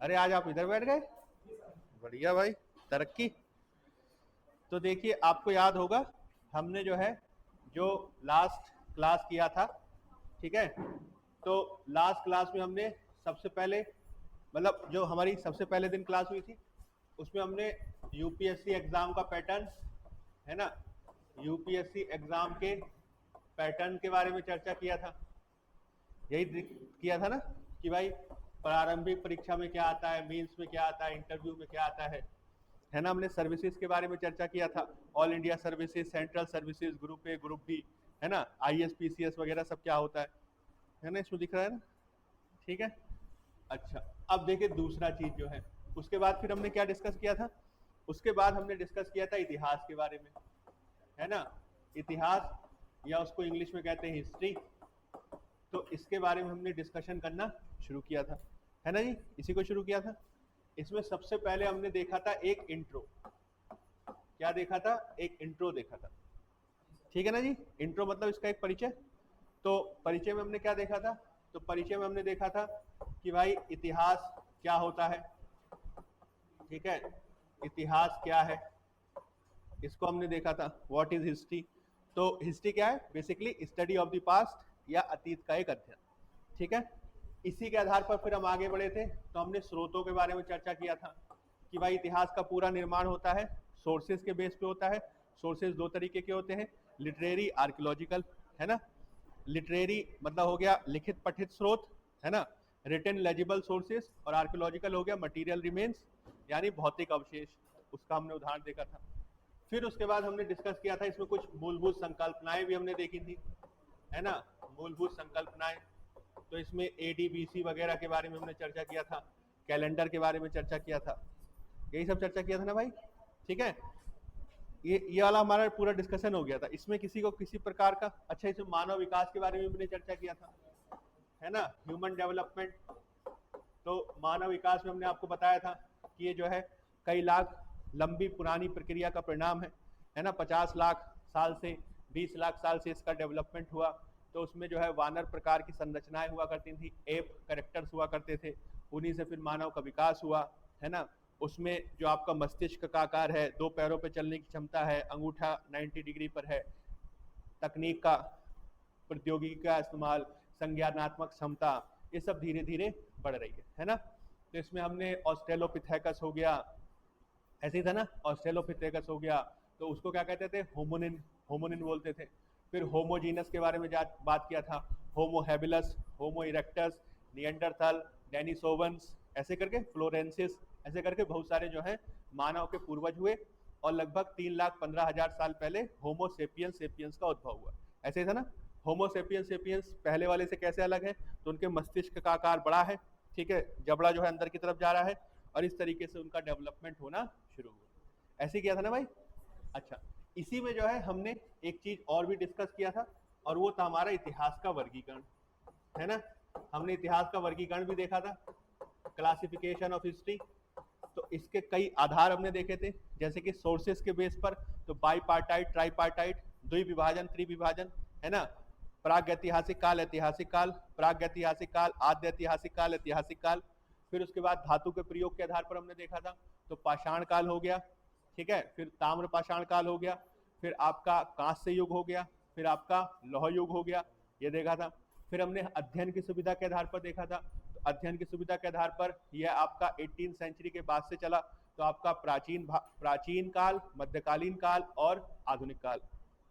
अरे आज आप इधर बैठ गए, बढ़िया भाई, तरक्की। तो देखिए आपको याद होगा हमने जो है जो लास्ट क्लास किया था, ठीक है। तो लास्ट क्लास में हमने सबसे पहले मतलब जो हमारी सबसे पहले दिन क्लास हुई थी उसमें हमने यूपीएससी एग्जाम का पैटर्न, है ना, यूपीएससी एग्जाम के पैटर्न के बारे में चर्चा किया था। यही किया था ना कि भाई प्रारंभिक परीक्षा में क्या आता है, मेंस में क्या आता है, इंटरव्यू में क्या आता है ना। हमने सर्विसेज के बारे में चर्चा किया था, all India services, central services, group A, group B, है ना, आईएएस पीसीएस वगैरह सब क्या होता है ना, इसमें दिख रहा है ना, ठीक है। अच्छा, अब देखिए दूसरा चीज जो है, उसके बाद फिर हमने क्या डिस्कस किया था, उसके बाद हमने डिस्कस किया था इतिहास के बारे में, है ना। इतिहास या उसको इंग्लिश में कहते हैं हिस्ट्री। तो इसके बारे में हमने डिस्कशन करना शुरू किया था, है ना जी, इसी को शुरू किया था। इसमें सबसे पहले हमने देखा था एक इंट्रो। क्या देखा था? एक इंट्रो देखा था, ठीक है ना जी। इंट्रो मतलब इसका एक परिचय। तो परिचय में हमने क्या देखा था? तो परिचय में हमने देखा था कि भाई इतिहास क्या होता है, ठीक है, इतिहास क्या है, इसको हमने देखा था। What is history? तो हिस्ट्री क्या है? Basically study of the past या अतीत का एक अध्ययन, ठीक है। इसी के आधार पर फिर हम आगे बढ़े थे, तो हमने स्रोतों के बारे में चर्चा किया था कि भाई इतिहास का पूरा निर्माण होता है सोर्सेज के बेस पे होता है। सोर्सेज दो तरीके के होते हैं, लिटरेरी, आर्कियोलॉजिकल, है ना। लिटरेरी मतलब हो गया लिखित पठित स्रोत, है ना, रिटन लेजिबल सोर्सेज, और आर्कियोलॉजिकल हो गया मटीरियल रिमेन्स यानी भौतिक अवशेष, उसका हमने उदाहरण देखा था। फिर उसके बाद हमने डिस्कस किया था इसमें कुछ मूलभूत संकल्पनाएं भी हमने देखी थी, है ना, मूलभूत संकल्पनाएं। तो इसमें एडीबीसी वगैरह के बारे में हमने चर्चा किया था, कैलेंडर के बारे में चर्चा किया था, यही सब चर्चा किया था ना भाई, ठीक है। ये वाला हमारा पूरा डिस्कशन हो गया था। इसमें किसी को किसी प्रकार का, अच्छा इसमें मानव विकास के बारे में भी हमने चर्चा किया था, है ना, ह्यूमन डेवलपमेंट। तो मानव विकास में हमने आपको बताया था कि ये जो है कई लाख लंबी पुरानी प्रक्रिया का परिणाम है ना। 50 लाख साल से 20 लाख साल से इसका डेवलपमेंट हुआ। तो उसमें जो है वानर प्रकार की संरचनाएं हुआ करती थी, एप करेक्टर्स हुआ करते थे, उन्हीं से फिर मानव का विकास हुआ, है ना। उसमें जो आपका मस्तिष्क का आकार है, 2 पैरों पर चलने की क्षमता है, अंगूठा 90 डिग्री पर है, तकनीक का, प्रौद्योगिकी का इस्तेमाल, संज्ञानात्मक क्षमता, ये सब धीरे धीरे बढ़ रही है ना। तो इसमें हमने ऑस्ट्रेलोपिथेकस हो गया, ऐसे ही था ना, ऑस्ट्रेलोपिथेकस हो गया, तो उसको क्या कहते थे? होमोनिन, होमोनिन बोलते थे। फिर होमोजीनस के बारे में बात किया था, होमो हैबिलस, होमो इरेक्टस, नियंडरथल, डेनिसोवंस, ऐसे करके फ्लोरेंसिस, ऐसे करके बहुत सारे जो है मानव के पूर्वज हुए। और लगभग 3,15,000 साल पहले होमो सेपियंस सेपियंस का उद्भव हुआ। ऐसे था ना, होमो सेपियंस सेपियंस पहले वाले से कैसे अलग है? तो उनके मस्तिष्क का आकार बड़ा है, ठीक है, जबड़ा जो है अंदर की तरफ जा रहा है, और इस तरीके से उनका डेवलपमेंट होना शुरू हुआ। ऐसे किया था ना भाई। अच्छा, इसी में जो है हमने एक चीज और भी डिस्कस किया था, और वो था हमारा इतिहास का वर्गीकरण, है ना। हमने इतिहास का वर्गीकरण भी देखा था, क्लासिफिकेशन ऑफ हिस्ट्री। तो इसके कई आधार हमने देखे थे, जैसे कि सोर्सेस के बेस पर, तो बाईपार्टाइट, ट्राईपार्टाइट, द्विविभाजन, त्रिविभाजन, है ना, प्राग ऐतिहासिक काल, ऐतिहासिक काल, प्राग ऐतिहासिक काल, आद्य ऐतिहासिक काल, ऐतिहासिक काल। फिर उसके बाद धातु के प्रयोग के आधार पर हमने देखा था, तो पाषाण काल हो गया, ठीक है, फिर ताम्र पाषाण काल हो गया, फिर आपका कांस्य युग हो गया, फिर आपका लौह युग हो गया, ये देखा था। फिर हमने अध्ययन की सुविधा के आधार पर देखा था, तो अध्ययन की सुविधा के आधार पर यह आपका 18 सेंचुरी के बाद से चला, तो आपका प्राचीन काल, मध्यकालीन काल और आधुनिक काल,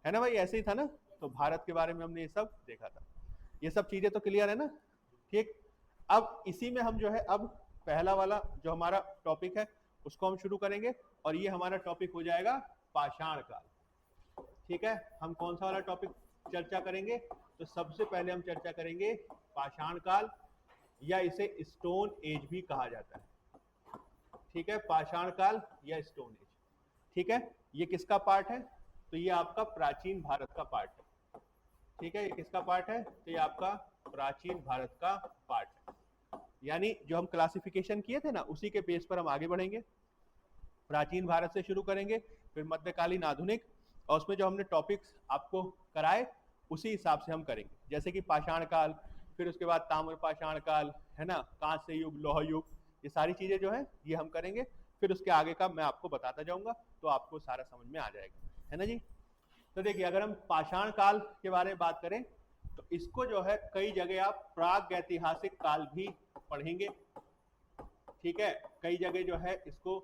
है ना भाई, ऐसे ही था ना। तो भारत के बारे में हमने ये सब देखा था। ये सब चीजें तो क्लियर है ना, ठीक। अब इसी में हम जो है अब पहला वाला जो हमारा टॉपिक है उसको हम शुरू करेंगे, और ये हमारा टॉपिक हो जाएगा पाषाण काल, ठीक है। हम कौन सा वाला टॉपिक चर्चा करेंगे? तो सबसे पहले हम चर्चा करेंगे पाषाण काल, या इसे स्टोन एज भी कहा जाता है, ठीक है, पाषाण काल या स्टोन एज, ठीक है। ये किसका पार्ट है? तो ये आपका प्राचीन भारत का पार्ट है, ठीक है। ये किसका पार्ट है? तो ये आपका प्राचीन भारत का पार्ट है। यानी जो हम क्लासिफिकेशन किए थे ना, उसी के बेस पर हम आगे बढ़ेंगे। प्राचीन भारत से शुरू करेंगे, फिर मध्यकालीन, आधुनिक, और उसमें जो हमने टॉपिक्स आपको कराए उसी हिसाब से हम करेंगे, जैसे कि पाषाण काल, फिर उसके बाद ताम्र पाषाण काल, है ना, कांस्य युग, लौह युग, ये सारी चीजें जो है ये हम करेंगे, फिर उसके आगे का मैं आपको बताता जाऊंगा, तो आपको सारा समझ में आ जाएगा, है ना जी। तो देखिए अगर हम पाषाण काल के बारे में बात करें तो इसको जो है कई जगह आप प्राग ऐतिहासिक काल भी पढ़ेंगे, ठीक है, कई जगह जो है इसको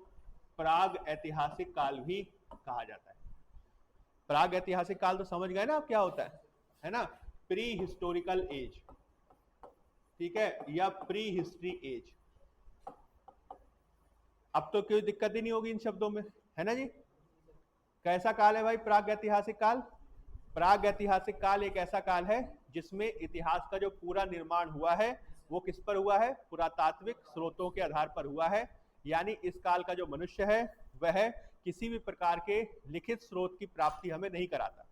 प्राग ऐतिहासिक काल भी कहा जाता है। प्राग ऐतिहासिक काल तो समझ गए ना आप क्या होता है ना, प्री हिस्टोरिकल एज, ठीक है, या प्री हिस्ट्री एज। अब तो कोई दिक्कत ही नहीं होगी इन शब्दों में, है ना जी। कैसा काल है भाई प्राग ऐतिहासिक काल? प्राग ऐतिहासिक काल एक ऐसा काल है जिसमें इतिहास का जो पूरा निर्माण हुआ है वो किस पर हुआ है? पुरातात्विक स्रोतों के आधार पर हुआ है। यानी इस काल का जो मनुष्य है वह किसी भी प्रकार के लिखित स्रोत की प्राप्ति हमें नहीं कराता,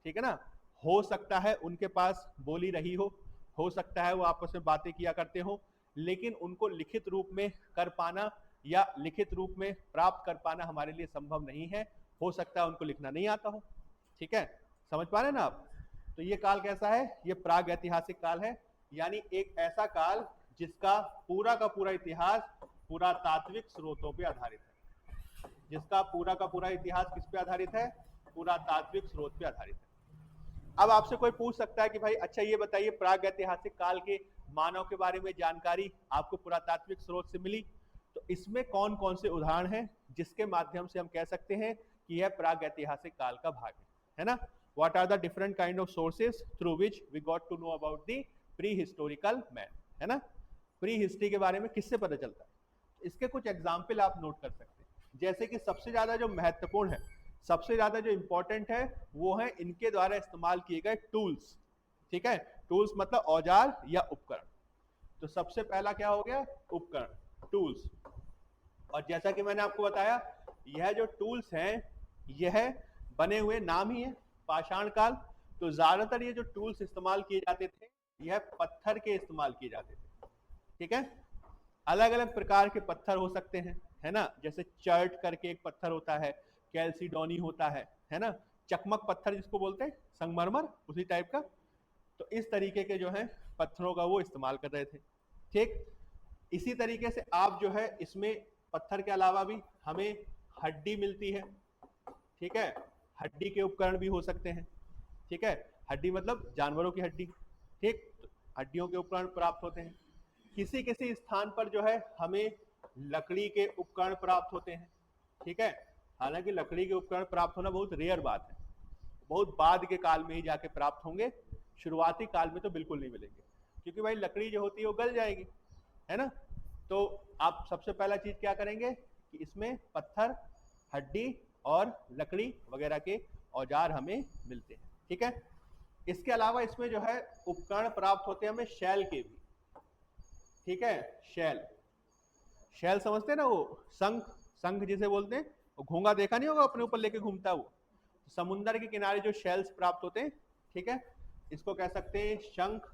ठीक है ना। हो सकता है उनके पास बोली रही हो सकता है वो आपस में बातें किया करते हो, लेकिन उनको लिखित रूप में कर पाना या लिखित रूप में प्राप्त कर पाना हमारे लिए संभव नहीं है। हो सकता है उनको लिखना नहीं आता हो, ठीक है, समझ पा रहे हैं ना आप। तो ये काल कैसा है? ये प्राग ऐतिहासिक काल है, यानी एक ऐसा काल जिसका पूरा का पूरा इतिहास पुरातात्विक स्रोतों पे आधारित है, जिसका पूरा का पूरा इतिहास किस पे आधारित है? पुरातात्विक स्रोत पे आधारित है। अब आपसे कोई पूछ सकता है कि भाई अच्छा ये बताइए प्राग ऐतिहासिक काल के मानव के बारे में जानकारी आपको पुरातात्विक स्रोत से मिली, तो इसमें कौन कौन से उदाहरण हैं जिसके माध्यम से हम कह सकते हैं कि यह प्राग ऐतिहासिक काल का भाग है ना। What are the different kind of sources through which we got to know about the prehistorical man, है ना। प्री हिस्ट्री के बारे में किससे पता चलता है? इसके कुछ एग्जाम्पल आप नोट कर सकते हैं, जैसे कि सबसे ज्यादा जो महत्वपूर्ण है, सबसे ज्यादा जो इंपॉर्टेंट है वो है इनके द्वारा इस्तेमाल किए गए टूल्स, ठीक है। टूल्स मतलब औजार या उपकरण। तो सबसे पहला क्या हो गया? उपकरण, टूल्स। और जैसा कि मैंने आपको बताया यह जो टूल्स हैं यह बने हुए नाम ही है पाषाण काल। तो ज्यादातर ये जो टूल्स इस्तेमाल किए जाते थे यह पत्थर के इस्तेमाल किए जाते थे, ठीक है। अलग अलग प्रकार के पत्थर हो सकते हैं, है ना, जैसे चर्ट करके एक पत्थर होता है, कैल्सिडोनी होता है ना, चकमक पत्थर जिसको बोलते हैं, संगमरमर, उसी टाइप का। तो इस तरीके के जो है पत्थरों का वो इस्तेमाल कर रहे थे, ठीक। इसी तरीके से आप जो है इसमें पत्थर के अलावा भी हमें हड्डी मिलती है, ठीक है, हड्डी के उपकरण भी हो सकते हैं, ठीक है, हड्डी मतलब जानवरों की हड्डी, ठीक। तो हड्डियों के उपकरण प्राप्त होते हैं। किसी किसी स्थान पर जो है हमें लकड़ी के उपकरण प्राप्त होते हैं, ठीक है। हालांकि लकड़ी के उपकरण प्राप्त होना बहुत रेयर बात है, बहुत बाद के काल में ही जाके प्राप्त होंगे, शुरुआती काल में तो बिल्कुल नहीं मिलेंगे, क्योंकि भाई लकड़ी जो होती है वो गल जाएगी, है ना। तो आप सबसे पहला चीज क्या करेंगे कि इसमें पत्थर, हड्डी और लकड़ी वगैरह के औजार हमें मिलते हैं, ठीक है। इसके अलावा इसमें जो है उपकरण प्राप्त होते हैं हमें शैल के भी, ठीक है। शैल, शैल समझते हैं ना, वो शंख, शंख जिसे बोलते हैं, वो घोंगा देखा नहीं होगा अपने ऊपर लेके घूमता है वो। समुद्र के किनारे जो शेल्स प्राप्त होते हैं, ठीक है, इसको कह सकते हैं शंख,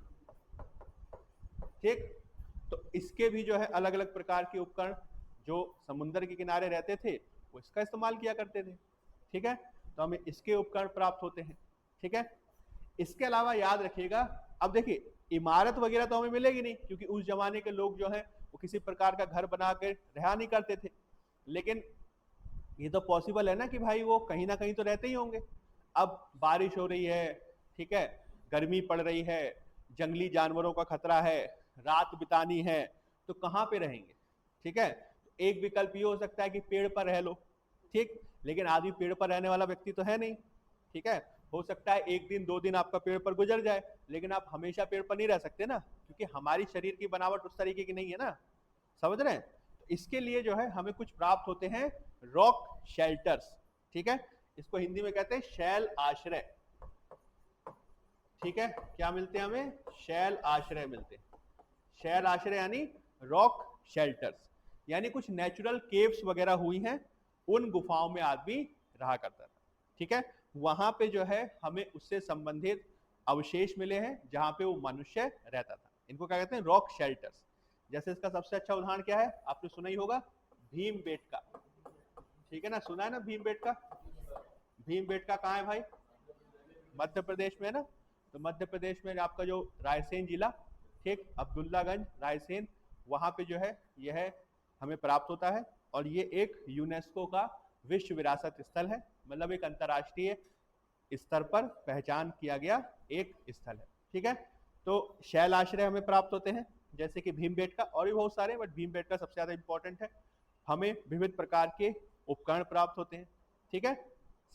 ठीक। तो इसके भी जो है अलग अलग प्रकार के उपकरण जो समुद्र के किनारे रहते थे वो इसका इस्तेमाल किया करते थे, ठीक है। तो हमें इसके उपकरण प्राप्त होते हैं, ठीक है। इसके अलावा याद रखिएगा, अब देखिए इमारत वगैरह तो हमें मिलेगी नहीं, क्योंकि उस जमाने के लोग जो है वो किसी प्रकार का घर बना कर रहा नहीं करते थे, लेकिन ये तो पॉसिबल है ना कि भाई वो कहीं ना कहीं तो रहते ही होंगे। अब बारिश हो रही है, ठीक है, गर्मी पड़ रही है, जंगली जानवरों का खतरा है, रात बितानी है, तो कहाँ पे रहेंगे, ठीक है। एक विकल्प ये हो सकता है कि पेड़ पर रह लो, ठीक, लेकिन आदमी पेड़ पर रहने वाला व्यक्ति तो है नहीं, ठीक है। हो सकता है एक दिन दो दिन आपका पेड़ पर गुजर जाए, लेकिन आप हमेशा पेड़ पर नहीं रह सकते ना, क्योंकि हमारी शरीर की बनावट उस तरीके की नहीं है ना, समझ रहे हैं। तो इसके लिए जो है हमें कुछ प्राप्त होते हैं रॉक शेल्टर्स, ठीक है। इसको हिंदी में कहते हैं शैल आश्रय, ठीक है। क्या मिलते हैं हमें? शैल आश्रय मिलते हैं। शैल आश्रय यानी रॉक शेल्टर्स, यानी कुछ नेचुरल केव्स वगैरह हुई हैं, उन गुफाओं में आदमी रहा करता था, ठीक है। वहां पे जो है हमें उससे संबंधित अवशेष मिले हैं जहां पे वो मनुष्य रहता था, इनको क्या कहते हैं? Rock shelters. जैसे इसका सबसे अच्छा उदाहरण क्या है, आपने सुना ही होगा, भीमबेटका, ठीक है ना, सुना है ना भीमबेटका। भीमबेटका कहाँ है भाई? मध्य प्रदेश में है ना। तो मध्य प्रदेश में आपका जो रायसेन जिला, ठीक, अब्दुल्लागंज, रायसेन, वहां पे जो है यह हमें प्राप्त होता है और ये एक यूनेस्को का विश्व विरासत स्थल है, मतलब एक अंतर्राष्ट्रीय स्तर पर पहचान किया गया एक स्थल है। ठीक है, तो शैल आश्रय हमें प्राप्त होते हैं जैसे कि भीमबेटका, और भी बहुत सारे, बट भीमबेटका सबसे ज्यादा इंपॉर्टेंट है। हमें विविध प्रकार के उपकरण प्राप्त होते हैं। ठीक है,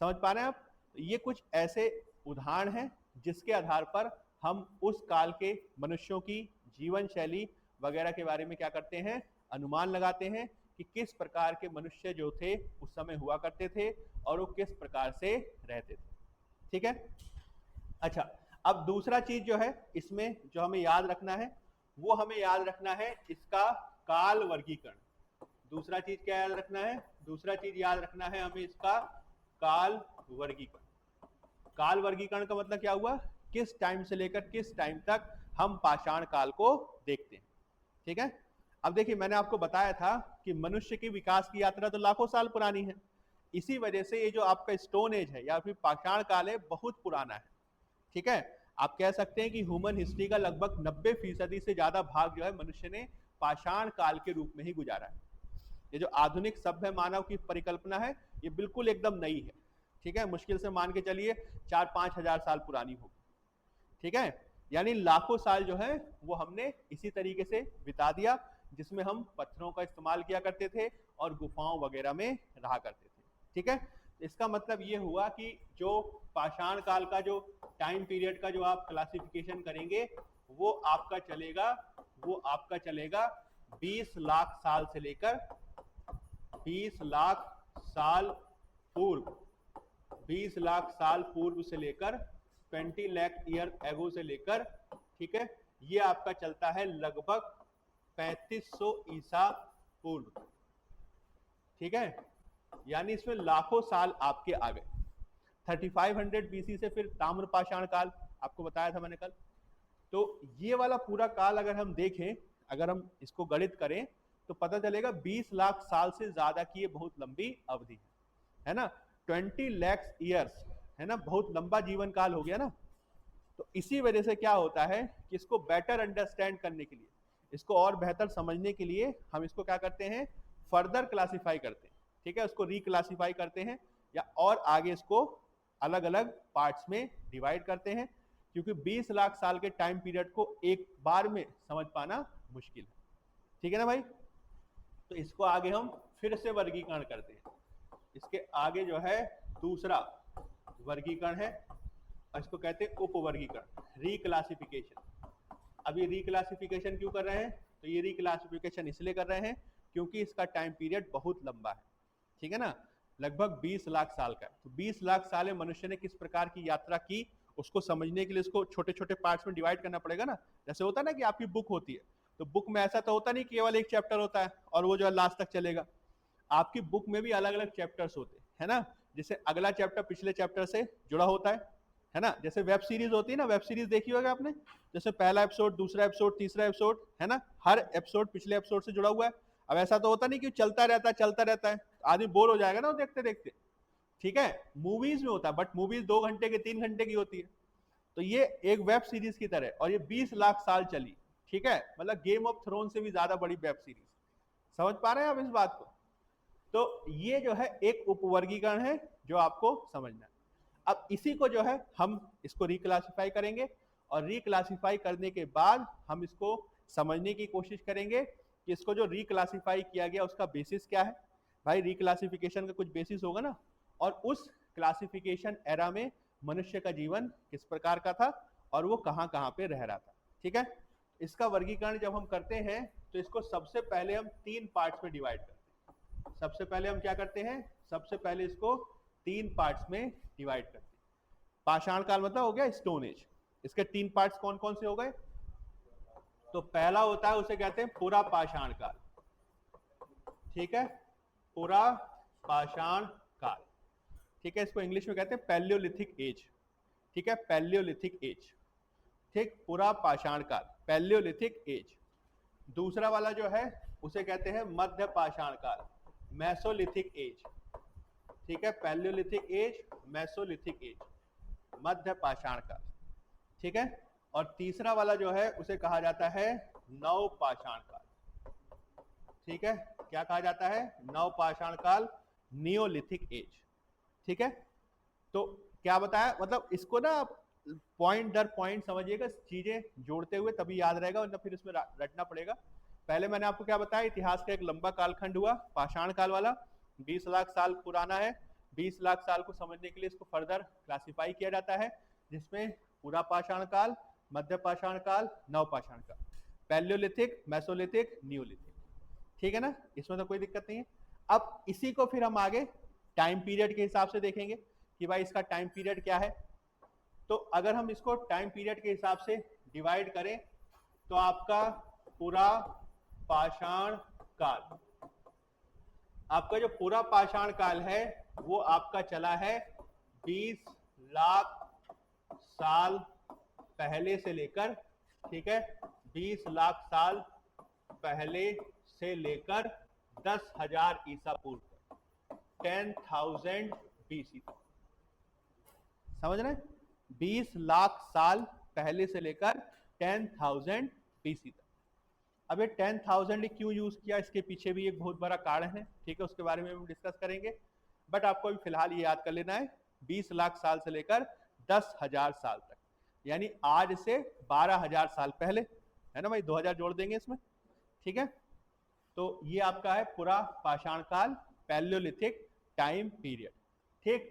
समझ पा रहे हैं आप? ये कुछ ऐसे उदाहरण हैं जिसके आधार पर हम उस काल के मनुष्यों की जीवन शैली वगैरह के बारे में क्या करते हैं, अनुमान लगाते हैं कि किस प्रकार के मनुष्य जो थे उस समय हुआ करते थे और वो किस प्रकार से रहते थे। ठीक है, अच्छा, अब दूसरा चीज जो है इसमें जो हमें याद रखना है, वो हमें याद रखना है इसका काल वर्गीकरण। दूसरा चीज क्या याद रखना है? दूसरा चीज याद रखना है हमें इसका काल वर्गीकरण। काल वर्गीकरण का मतलब क्या हुआ? किस टाइम से लेकर किस टाइम तक हम पाषाण काल को देखते हैं। ठीक है, अब देखिए मैंने आपको बताया था कि मनुष्य की विकास की यात्रा तो लाखों साल पुरानी है, इसी वजह से ये जो आपका स्टोन एज है या फिर पाषाण काल है बहुत पुराना है। ठीक है, आप कह सकते हैं कि ह्यूमन हिस्ट्री का लगभग 90% से ज्यादा भाग जो है मनुष्य ने पाषाण काल के रूप में ही गुजारा है। ये जो आधुनिक सभ्य मानव की परिकल्पना है ये बिल्कुल एकदम नई है। ठीक है, मुश्किल से मान के चलिए 4-5 हजार साल पुरानी होगी। ठीक है, यानी लाखों साल जो है वो हमने इसी तरीके से बिता दिया जिसमें हम पत्थरों का इस्तेमाल किया करते थे और गुफाओं वगैरह में रहा करते थे। ठीक है, इसका मतलब ये हुआ कि जो पाषाण काल का जो टाइम पीरियड का जो आप क्लासिफिकेशन करेंगे वो आपका चलेगा 20 लाख साल से लेकर 20 लाख साल पूर्व 20 लाख साल पूर्व से लेकर 20 लाख ईयर एगो से लेकर, ठीक है, ये आपका चलता है लगभग 3500 ईसा पूर्व। ठीक है, यानी इसमें लाखों साल आपके आ गए। 3500 बीसी से फिर ताम्र पाषाण काल आपको बताया था मैंने कल। तो ये वाला पूरा काल अगर हम देखें, अगर हम इसको गणित करें तो पता चलेगा 20 लाख साल से ज्यादा की ये बहुत लंबी अवधि है ना। 20 लाख ईयर्स है ना, बहुत लंबा जीवन काल हो गया ना। तो इसी वजह से क्या होता है कि इसको बेटर अंडरस्टैंड करने के लिए, इसको और बेहतर समझने के लिए हम इसको क्या करते हैं, फर्दर क्लासिफाई करते हैं। ठीक है, उसको रिक्लासिफाई करते हैं या और आगे इसको अलग अलग पार्ट्स में डिवाइड करते हैं, क्योंकि 20 लाख साल के टाइम पीरियड को एक बार में समझ पाना मुश्किल है। ठीक है ना भाई, तो इसको आगे हम फिर से वर्गीकरण करते हैं। इसके आगे जो है दूसरा वर्गीकरण है, इसको कहते हैं उपवर्गीकरण, रिक्लासिफिकेशन। अब ये रिक्लासिफिकेशन क्यों कर रहे हैं? तो ये रिक्लासिफिकेशन इसलिए कर रहे हैं क्योंकि इसका टाइम पीरियड बहुत लंबा है। ठीक है ना, लगभग 20 लाख साल का। तो 20 लाख साल में मनुष्य ने किस प्रकार की यात्रा की उसको समझने के लिए इसको छोटे छोटे पार्ट्स में डिवाइड करना पड़ेगा ना। जैसे होता है ना कि आपकी बुक होती है, तो बुक में ऐसा तो होता नहीं केवल एक चैप्टर होता है और वो जो है लास्ट तक चलेगा। आपकी बुक में भी अलग अलग चैप्टर्स होते हैं ना, जैसे अगला चैप्टर पिछले चैप्टर से जुड़ा होता है ना। जैसे वेब सीरीज होती है ना, वेब सीरीज देखी होगा आपने, जैसे पहला एपिसोड, दूसरा एपिसोड, तीसरा एपिसोड, है ना, हर एपिसोड पिछले एपिसोड से जुड़ा हुआ है। अब ऐसा तो होता नहीं कि चलता रहता है, आदमी बोर हो जाएगा ना वो देखते देखते। ठीक है, मूवीज में होता है, बट मूवीज 2 घंटे की 3 घंटे की होती है। तो ये एक वेब सीरीज की तरह, और ये 20 लाख साल चली। ठीक है, मतलब गेम ऑफ थ्रोन से भी ज्यादा बड़ी वेब सीरीज। समझ पा रहे हैं आप इस बात को? तो ये जो है एक उपवर्गीकरण है जो आपको समझना है। अब इसी को जो है हम इसको रिक्लासिफाई करेंगे, और रिक्लासिफाई करने के बाद हम इसको समझने की कोशिश करेंगे कि इसको जो रिक्लासिफाई किया गया उसका बेसिस क्या है। भाई रिक्लासिफिकेशन का कुछ बेसिस होगा ना, और उस क्लासिफिकेशन एरा में मनुष्य का जीवन किस प्रकार का था और वो कहाँ कहाँ पे रह रहा था। ठीक है, इसका वर्गीकरण जब हम करते हैं तो इसको सबसे पहले हम 3 पार्ट्स में डिवाइड करते हैं। सबसे पहले हम क्या करते हैं, सबसे पहले इसको 3 पार्ट्स में डिवाइड करते हैं। पाषाण काल मतलब हो गया स्टोन एज, इसके 3 पार्ट्स कौन कौन से हो गए? तो पहला होता है, उसे कहते हैं पुरा पाषाण काल। ठीक है, पुरा पाषाण काल। ठीक है, इसको इंग्लिश में कहते हैं पैलियोलिथिक एज। ठीक है, पैलियोलिथिक एज। ठीक, पुरा पाषाण काल, पैलियोलिथिक एज। दूसरा वाला जो है उसे कहते हैं मध्य पाषाण काल, मेसोलिथिक एज। ठीक है, पैलियोलिथिक एज, मेसोलिथिक एज, मध्य पाषाण काल। ठीक है, और तीसरा वाला जो है उसे कहा जाता है नव पाषाण काल। ठीक है, क्या कहा जाता है? नवपाषाण काल, नियोलिथिक एज। ठीक है, तो क्या बताया, मतलब इसको ना आप पॉइंट दर पॉइंट समझिएगा, चीजें जोड़ते हुए तभी याद रहेगा, वरना फिर इसमें रटना पड़ेगा। पहले मैंने आपको क्या बताया, इतिहास का एक लंबा कालखंड हुआ पाषाण काल वाला, 20 लाख साल पुराना है। 20 लाख साल को समझने के लिए इसको फर्दर क्लासिफाई किया जाता है, जिसमें पूरा पाषाण काल, मध्य पाषाण काल, नवपाषाण काल, पैलियोलिथिक, मेसोलिथिक, नियोलिथिक। ठीक है ना, इसमें तो कोई दिक्कत नहीं है। अब इसी को फिर हम आगे टाइम पीरियड के हिसाब से देखेंगे कि भाई इसका टाइम पीरियड क्या है। तो अगर हम इसको टाइम पीरियड के हिसाब से डिवाइड करें तो आपका पूरा पाषाण काल, आपका जो पूरा पाषाण काल है वो आपका चला है 20 लाख साल पहले से लेकर, ठीक है, 20 लाख साल पहले से लेकर 10,000 ईसा पूर्व तक, 10,000 BC तक। समझ रहे हैं? 20 लाख साल पहले से लेकर 10,000 BC तक। अब ये 10,000 क्यों यूज किया, इसके पीछे भी एक बहुत बड़ा कारण है, ठीक है, उसके बारे में हम डिस्कस करेंगे। बट आपको अभी फिलहाल ये याद कर लेना है 20 लाख साल से लेकर 10,000 साल तक, यानी आज से 12,000 साल पहले, है ना भाई, 2000 जोड़ देंगे इसमें। ठीक है, तो ये आपका है पूरा पाषाण काल, पैलियोलिथिक टाइम पीरियड। ठीक,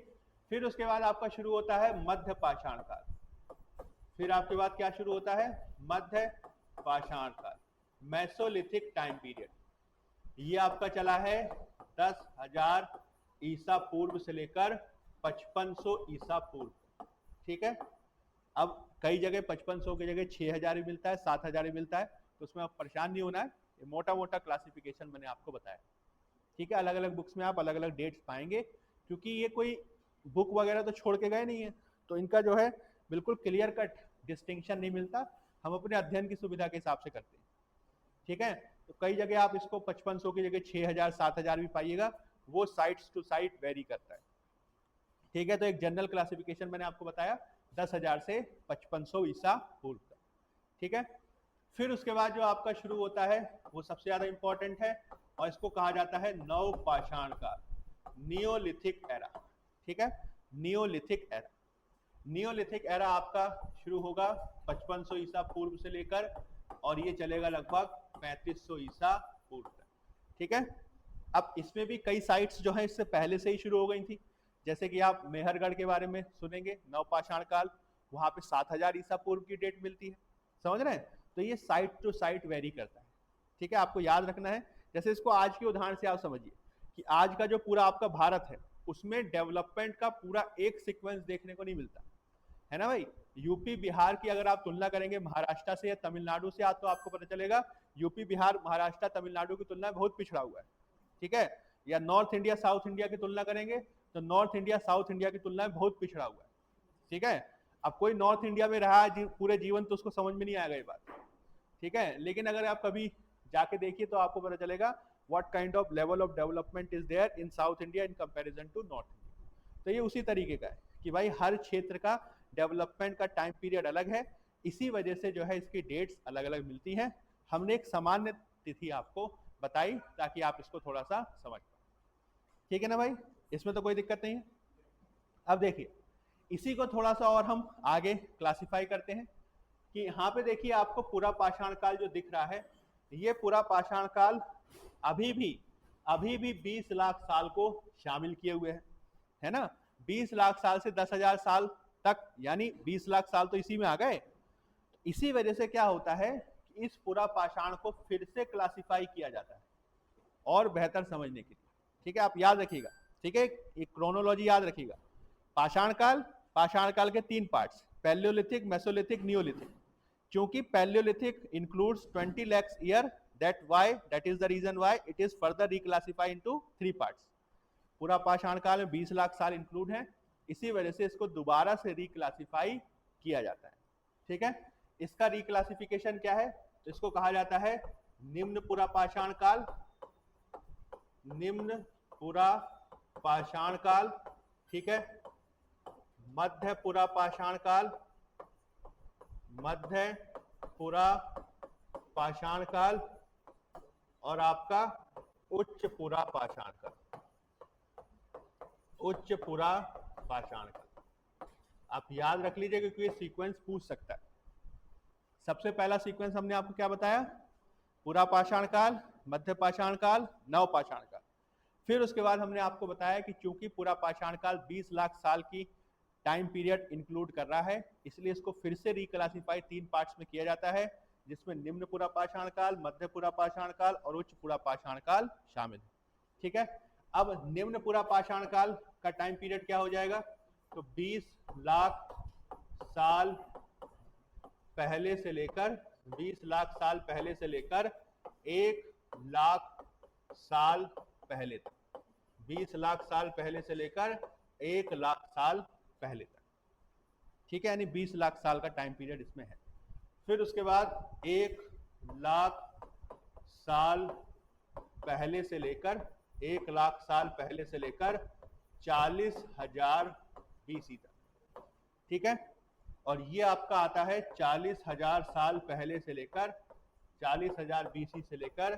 फिर उसके बाद आपका शुरू होता है मध्य पाषाण काल। फिर आपके बाद क्या शुरू होता है? मध्य पाषाण काल, मेसोलिथिक टाइम पीरियड। ये आपका चला है 10,000 ईसा पूर्व से लेकर 5500 ईसा पूर्व। ठीक है, अब कई जगह 5500 की जगह 6000 भी मिलता है, 7000 भी मिलता है, तो उसमें आप परेशान नहीं होना है, ये मोटा मोटा क्लासिफिकेशन मैंने आपको बताया। ठीक है, अलग अलग बुक्स में आप अलग अलग डेट्स पाएंगे, क्योंकि ये कोई बुक वगैरह तो छोड़ के गए नहीं है, तो इनका जो है बिल्कुल क्लियर कट डिस्टिंक्शन नहीं मिलता, हम अपने अध्ययन की सुविधा के हिसाब से करते हैं। ठीक है, तो कई जगह आप इसको 5500 की जगह 6000 7000 भी पाइएगा, वो साइट्स टू साइट वेरी करता है। ठीक है, तो एक जनरल क्लासिफिकेशन मैंने आपको बताया 10,000 से 5500 ईसा पूर्व तक। ठीक है, फिर उसके बाद जो आपका शुरू होता है वो सबसे ज्यादा इंपॉर्टेंट है, और इसको कहा जाता है नवपाषाण काल, नियोलिथिक एरा। ठीक है, नियोलिथिक एरा। नियोलिथिक एरा आपका शुरू होगा 5500 ईसा पूर्व से लेकर, और ये चलेगा लगभग 3500 ईसा पूर्व तक। ठीक है, अब इसमें भी कई साइट्स जो है इससे पहले से ही शुरू हो गई थी, जैसे कि आप मेहरगढ़ के बारे में सुनेंगे, नवपाषाण काल, वहां पे 7000 ईसा पूर्व की डेट मिलती है। समझ रहे हैं? तो ये साइट टू साइट वेरी करता है। ठीक है, आपको याद रखना है, जैसे इसको आज के उदाहरण से आप समझिए कि आज का जो पूरा आपका भारत है उसमें डेवलपमेंट का पूरा एक सीक्वेंस देखने को नहीं मिलता है ना भाई। यूपी बिहार की अगर आप तुलना करेंगे महाराष्ट्र से या तमिलनाडु से, आज तो आपको पता चलेगा यूपी बिहार महाराष्ट्र तमिलनाडु की तुलना में बहुत पिछड़ा हुआ है। ठीक है, या नॉर्थ इंडिया साउथ इंडिया की तुलना करेंगे तो नॉर्थ इंडिया साउथ इंडिया की तुलना में बहुत पिछड़ा हुआ है। ठीक है, अब कोई नॉर्थ इंडिया में रहा है पूरे जीवन तो उसको समझ में नहीं आएगा ये बात। ठीक है, लेकिन अगर आप कभी जाके देखिए तो आपको पता चलेगा what kind of level of development is there in South India in comparison to North India. तो ये उसी तरीके का है कि भाई हर क्षेत्र का डेवलपमेंट का टाइम पीरियड अलग है, इसी वजह से जो है इसकी डेट्स अलग अलग मिलती हैं। हमने एक सामान्य तिथि आपको बताई ताकि आप इसको थोड़ा सा समझ पाए। ठीक है ना भाई, इसमें तो कोई दिक्कत नहीं है। अब देखिए, इसी को थोड़ा सा और हम आगे क्लासिफाई करते हैं कि यहाँ पे देखिए आपको पूरा पाषाण काल जो दिख रहा है, ये पूरा पाषाण काल अभी भी 20 लाख साल को शामिल किए हुए है ना। 20 लाख साल से 10,000 साल तक, यानी 20 लाख साल तो इसी में आ गए। इसी वजह से क्या होता है कि इस पूरा पाषाण को फिर से क्लासिफाई किया जाता है और बेहतर समझने के लिए। ठीक है, आप याद रखिएगा, ठीक है, एक क्रोनोलॉजी याद रखिएगा। पाषाण काल के 3 पार्ट्स, पैलियोलिथिक, मेसोलिथिक, नियोलिथिक। क्योंकि Palaeolithic includes 20 lakh year, that is the reason why it is further reclassified into 3 parts। पूरा पाषाण काल में 20 लाख साल इंक्लूड है, इसी वजह से इसको दोबारा से रिक्लासिफाई किया जाता है। ठीक है, इसका रिक्लासिफिकेशन क्या है? तो इसको कहा जाता है निम्न पूरा पाषाण काल, निम्न पूरा पाषाण काल, ठीक है, मध्य पूरा पाषाण काल, मध्य पूरा पाषाण काल, और आपका उच्च पुरा पाषाण काल, उच्च पुरा पाषाण काल। आप याद रख लीजिए क्योंकि ये सीक्वेंस पूछ सकता है। सबसे पहला सीक्वेंस हमने आपको क्या बताया, पुरा पाषाण काल, मध्य पाषाण काल, नव पाषाण काल। फिर उसके बाद हमने आपको बताया कि चूंकि पूरा पाषाण काल 20 लाख साल की टाइम पीरियड इंक्लूड कर रहा है, इसलिए इसको फिर से रिक्लासिफाई 3 पार्ट्स में किया जाता है, जिसमें निम्न पूरा पाषाण काल, मध्य पूरा पाषाण काल और उच्च पूरा पाषाण काल शामिल है। ठीक है, अब निम्न पूरा पाषाण काल का टाइम पीरियड क्या हो जाएगा, तो 20 लाख साल पहले से लेकर 20 लाख साल पहले से लेकर 1 लाख साल पहले तक, 20 लाख साल पहले से लेकर 1 लाख साल पहले तक। ठीक है, यानी 20 लाख साल का टाइम पीरियड इसमें है। फिर उसके बाद 1 लाख साल पहले से लेकर 1 लाख साल पहले से लेकर 40,000 BC तक। ठीक है, और ये आपका आता है 40,000 साल पहले से लेकर 40,000 BC से लेकर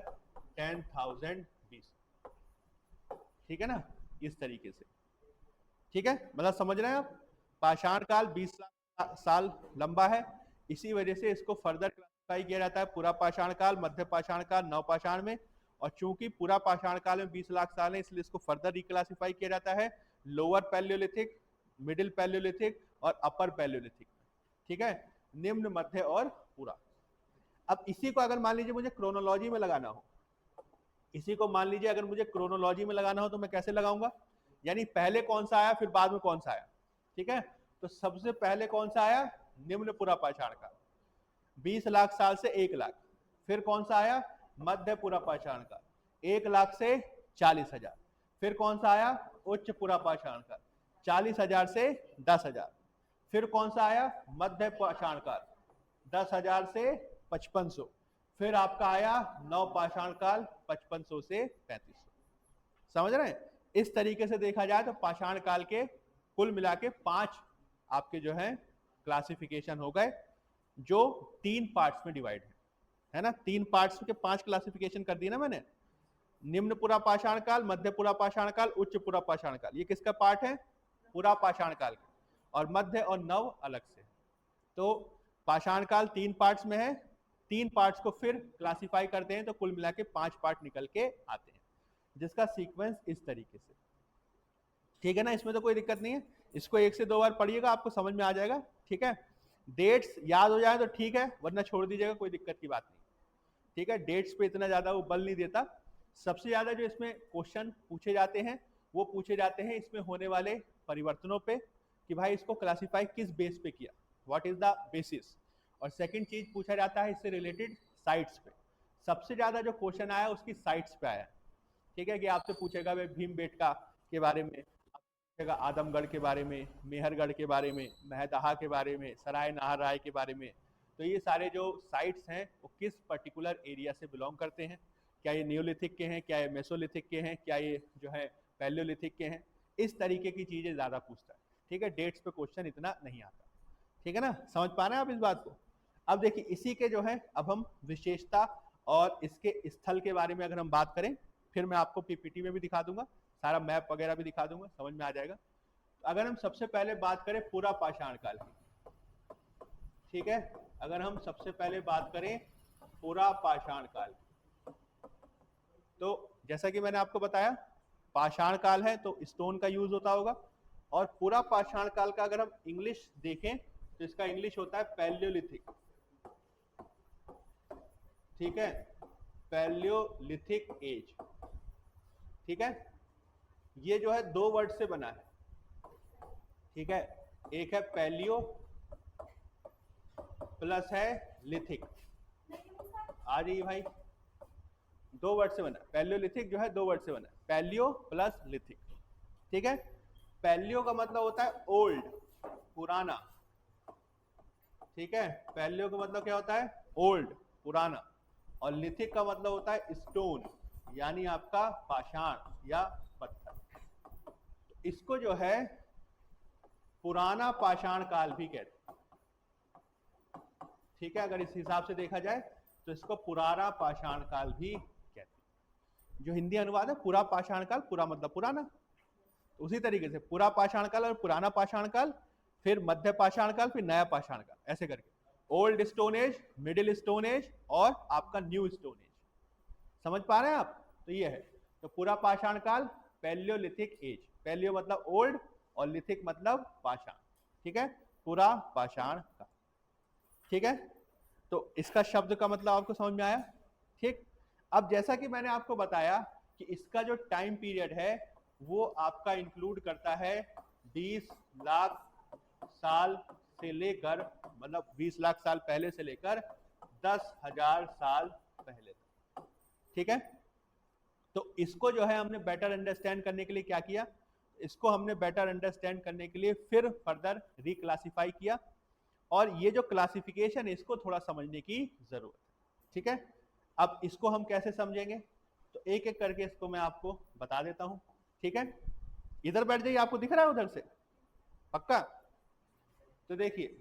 10,000 BC। ठीक है ना, इस तरीके से। ठीक है, मतलब समझ रहे हैं आप, पाषाण काल 20 लाख साल लंबा है, इसी वजह से इसको फर्दर क्लासिफाई किया जाता है पूरा पाषाण काल, मध्य पाषाण काल, नव पाषाण में। और चूंकि पूरा पाषाण काल में 20 लाख साल है, इसलिए इसको फर्दर रिक्लासिफाई किया जाता है लोअर पैलियोलिथिक, मिडिल पैलियोलिथिक और अपर पैलियोलिथिक। ठीक है, निम्न, मध्य और पूरा। अब इसी को अगर मान लीजिए मुझे क्रोनोलॉजी में लगाना हो, इसी को मान लीजिए अगर मुझे क्रोनोलॉजी में लगाना हो तो मैं कैसे लगाऊंगा, यानी पहले कौन सा आया फिर बाद में कौन सा आया। ठीक है, तो सबसे पहले कौन सा आया, निम्न पूरा पाषाण काल 20 लाख साल से 1 लाख। फिर कौन सा आया, मध्य पूरा पाषाण काल 1 लाख से 40,000। फिर कौन सा आया, उच्च पूरा पाषाण काल 40,000 से 10,000। फिर कौन सा आया, मध्य पाषाण काल 10,000 से 5500। फिर आपका आया नव पाषाण काल 5500 से 3500। समझ रहे हैं, इस तरीके से देखा जाए तो पाषाण काल के कुल मिला के 5 आपके जो है क्लासिफिकेशन हो गए, जो 3 पार्ट्स में डिवाइड है ना। 3 पार्ट्स के 5 क्लासिफिकेशन कर दी ना मैंने, निम्न पूरा पाषाण काल, मध्य पूरा पाषाण काल, उच्च पूरा पाषाण काल। ये किसका पार्ट है, पूरा पाषाण काल का, और मध्य और नव अलग से। तो पाषाण काल 3 पार्ट्स में है, 3 पार्ट्स को फिर क्लासिफाई करते हैं तो कुल मिला के 5 पार्ट निकल के आते हैं, जिसका सीक्वेंस इस तरीके से। ठीक है ना, इसमें तो कोई दिक्कत नहीं है, इसको 1 से 2 बार पढ़िएगा, आपको समझ में आ जाएगा। ठीक है, डेट्स याद हो जाए तो ठीक है, वरना छोड़ दीजिएगा, कोई दिक्कत की बात नहीं। ठीक है, डेट्स पे इतना ज्यादा वो बल नहीं देता। सबसे ज्यादा जो इसमें क्वेश्चन पूछे जाते हैं वो पूछे जाते हैं इसमें होने वाले परिवर्तनों पे, कि भाई इसको क्लासिफाई किस बेस पे किया, व्हाट इज द बेसिस। और सेकंड चीज पूछा जाता है इससे रिलेटेड साइट्स पे। सबसे ज्यादा जो क्वेश्चन आया उसकी साइट्स पे आया। ठीक है, कि आपसे पूछेगा भाई भीमबेटका के बारे में, पूछेगा आदमगढ़ के बारे में, मेहरगढ़ के बारे में, महदहा के बारे में, सराय नाहर राय के बारे में। तो ये सारे जो साइट्स हैं वो किस पर्टिकुलर एरिया से बिलोंग करते हैं, क्या ये न्यूलिथिक के हैं, क्या ये मेसोलिथिक के हैं, क्या ये जो है पैलियोलिथिक के हैं, इस तरीके की चीजें ज्यादा पूछता है। ठीक है, डेट्स पे क्वेश्चन इतना नहीं आता। ठीक है ना, समझ पा रहे हैं आप इस बात को। अब देखिए इसी के जो है अब हम विशेषता और इसके स्थल के बारे में अगर हम बात करें, फिर मैं आपको पीपीटी में भी दिखा दूंगा, सारा मैप वगैरह भी दिखा दूंगा, समझ में आ जाएगा। तो अगर हम सबसे पहले बात करें पूरा पाषाण काल की, ठीक है, अगर हम सबसे पहले बात करें पूरा पाषाण काल, तो जैसा कि मैंने आपको बताया पाषाण काल है तो स्टोन का यूज होता होगा। और पूरा पाषाण काल का अगर हम इंग्लिश देखें तो इसका इंग्लिश होता है पैलियोलिथिक। ठीक है, पैलियोलिथिक एज। ठीक है, ये जो है 2 वर्ड से बना है। ठीक है, एक है पैलियो प्लस है लिथिक। आ जाइए भाई, 2 वर्ड से बना, पैलियोलिथिक जो है 2 वर्ड से बना, पैलियो प्लस लिथिक। ठीक है, पैलियो का मतलब होता है ओल्ड, पुराना। ठीक है, पैलियो का मतलब क्या होता है, ओल्ड, पुराना। और लिथिक का मतलब होता है स्टोन, यानी आपका पाषाण या पत्थर। तो इसको जो है पुराना पाषाण काल भी कहते हैं। ठीक है, अगर इस हिसाब से देखा जाए तो इसको पुराना पाषाण काल भी कहते हैं। जो हिंदी अनुवाद है पूरा पाषाण काल, पूरा मतलब पुराना, तो उसी तरीके से पूरा पाषाण काल और पुराना पाषाण काल, फिर मध्य पाषाण काल, फिर नया पाषाण काल, ऐसे करके old stone age, middle stone age और आपका न्यू स्टोन एज। समझ पा रहे हैं आप? तो ये है, तो पूरा पाषाण काल पैलियोलिथिक एज, पैलियो मतलब ओल्ड और लिथिक मतलब पाषाण, ठीक है, पूरा पाषाण काल, ठीक है। तो इसका शब्द का मतलब आपको समझ में आया, ठीक। अब जैसा कि मैंने आपको बताया कि इसका जो टाइम पीरियड है वो आपका इंक्लूड करता है 20 लाख साल से लेकर, मतलब 20 लाख साल पहले से लेकर 10,000 साल पहले तक, ठीक है। तो इसको जो है हमने बेटर अंडरस्टैंड करने के लिए क्या किया, इसको हमने बेटर अंडरस्टैंड करने के लिए फिर फर्दर रिक्लासिफाई किया, और ये जो क्लासिफिकेशन है इसको थोड़ा समझने की जरूरत है, ठीक है। अब इसको हम कैसे समझेंगे, तो एक एक करके इसको मैं आपको बता देता हूं, ठीक है। इधर बैठ जाइए, आपको दिख रहा है उधर से, पक्का? तो देखिए,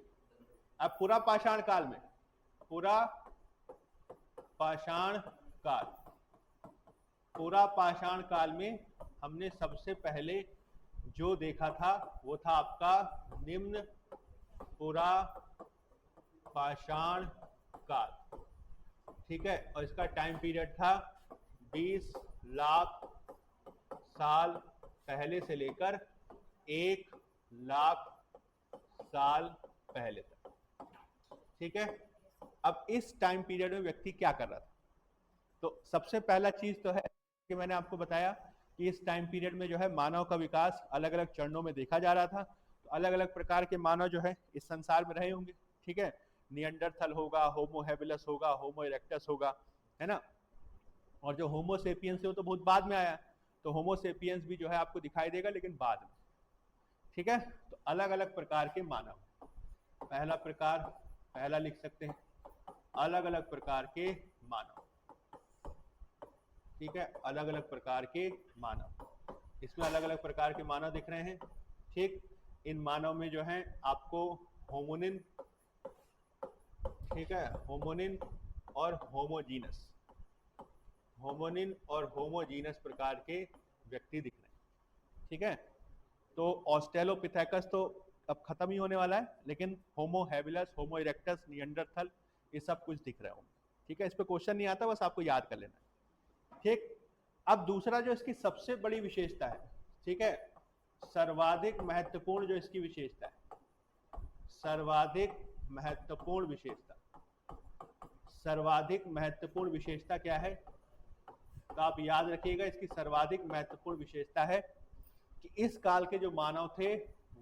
अब पूरा पाषाण काल में, पूरा पाषाण काल, पूरा पाषाण काल में हमने सबसे पहले जो देखा था वो था आपका निम्न पूरा पाषाण काल, ठीक है, और इसका टाइम पीरियड था 20 लाख साल पहले से लेकर 1 लाख साल पहले तक, ठीक है। अब इस टाइम पीरियड में व्यक्ति क्या कर रहा था, तो सबसे पहला चीज तो है कि मैंने आपको बताया कि इस टाइम पीरियड में जो है मानव का विकास अलग अलग चरणों में देखा जा रहा था, तो अलग अलग प्रकार के मानव जो है इस संसार में रहे होंगे, ठीक है। नियंडरथल होगा, होमो हैबिलस होगा, होमो इरेक्टस होगा, है ना, और जो होमो सेपियंस है वो तो बहुत बाद में आया, तो होमो सेपियंस भी जो है आपको दिखाई देगा लेकिन बाद में, ठीक है। तो अलग अलग प्रकार के मानव, पहला प्रकार, पहला लिख सकते हैं, अलग अलग प्रकार के मानव, ठीक है, अलग अलग प्रकार के मानव, इसमें अलग अलग प्रकार के मानव दिख रहे हैं, ठीक। इन मानव में जो है आपको होमोनिन, ठीक है, होमोनिन और होमोजीनस, होमोनिन और होमोजीनस प्रकार के व्यक्ति दिख रहे हैं, ठीक है। तो ऑस्ट्रेलोपिथेकस तो अब खत्म ही होने वाला है, लेकिन होमो हैबिलस, होमो इरेक्टस, नियंडरथल, ये सब कुछ दिख रहे होंगे, ठीक है। इस पे क्वेश्चन नहीं आता, बस आपको याद कर लेना है, ठीक। अब दूसरा जो इसकी सबसे बड़ी विशेषता है, ठीक है, सर्वाधिक महत्वपूर्ण जो इसकी विशेषता है, सर्वाधिक महत्वपूर्ण विशेषता, सर्वाधिक महत्वपूर्ण विशेषता क्या है, तो आप याद रखिएगा इसकी सर्वाधिक महत्वपूर्ण विशेषता है कि इस काल के जो मानव थे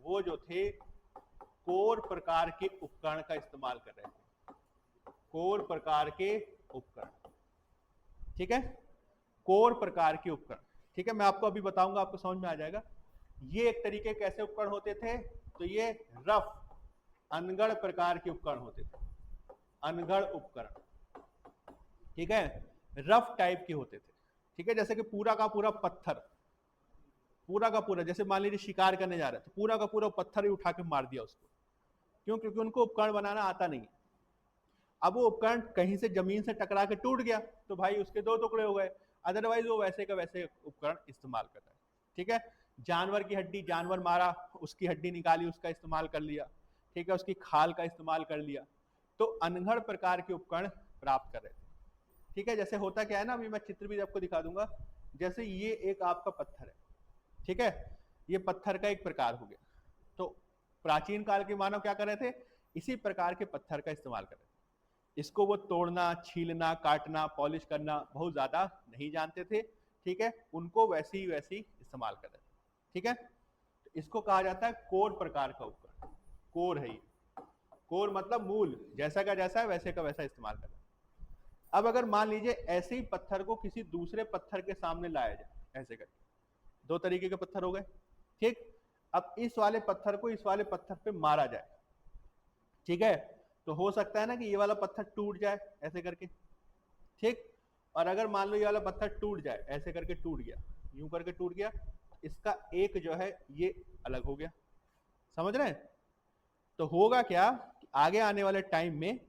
वो जो थे कोर प्रकार के उपकरण का इस्तेमाल कर रहे थे, कोर प्रकार के उपकरण, ठीक है, कोर प्रकार के उपकरण, ठीक है। मैं आपको अभी बताऊंगा, आपको समझ में आ जाएगा। ये एक तरीके कैसे उपकरण होते थे, तो ये रफ अनगढ़ प्रकार के उपकरण होते थे, अनगढ़ उपकरण, ठीक है, रफ टाइप के होते थे, ठीक है। जैसे कि पूरा का पूरा पत्थर, पूरा का पूरा, जैसे मान लीजिए शिकार करने जा रहे थे, पूरा का पूरा पत्थर ही उठा के मार दिया उसको, क्यों? क्योंकि उनको उपकरण बनाना आता नहीं है। अब वो उपकरण कहीं से जमीन से टकरा के टूट गया तो भाई उसके 2 टुकड़े हो गए, अदरवाइज वो वैसे का वैसे उपकरण इस्तेमाल कर रहा है, ठीक है। जानवर की हड्डी, जानवर मारा, उसकी हड्डी निकाली, उसका इस्तेमाल कर लिया, ठीक है, उसकी खाल का इस्तेमाल कर लिया, तो अनगढ़ प्रकार के उपकरण प्राप्त कर रहे थे, ठीक है। जैसे होता क्या है ना, अभी मैं चित्र भी आपको दिखा दूंगा, जैसे ये एक आपका पत्थर है, ठीक है, ये पत्थर का एक प्रकार हो गया, तो प्राचीन काल के मानव क्या कर रहे थे, इसी प्रकार के पत्थर का इस्तेमाल कर रहे थे, इसको वो तोड़ना, छीलना, काटना, पॉलिश करना बहुत ज्यादा नहीं जानते थे, ठीक है, उनको वैसे ही इस्तेमाल कर रहे थे, ठीक है। तो इसको कहा जाता है कोर प्रकार का उपकरण, कोर है ये, कोर मतलब मूल, जैसा का जैसा है वैसे का वैसा इस्तेमाल कर रहे हैं। अब अगर मान लीजिए ऐसे ही पत्थर को किसी दूसरे पत्थर के सामने लाया जाए, ऐसे करके, 2 तरीके के पत्थर हो गए, ठीक। अब इस वाले पत्थर को इस वाले पत्थर पे मारा जाए, ठीक है, तो हो सकता है ना कि ये वाला पत्थर टूट जाए ऐसे करके, ठीक। और अगर मान लो ये वाला पत्थर टूट जाए, ऐसे करके टूट गया, यूं करके टूट गया, इसका एक जो है ये अलग हो गया, समझ रहे हैं? तो होगा क्या कि आगे आने वाले टाइम में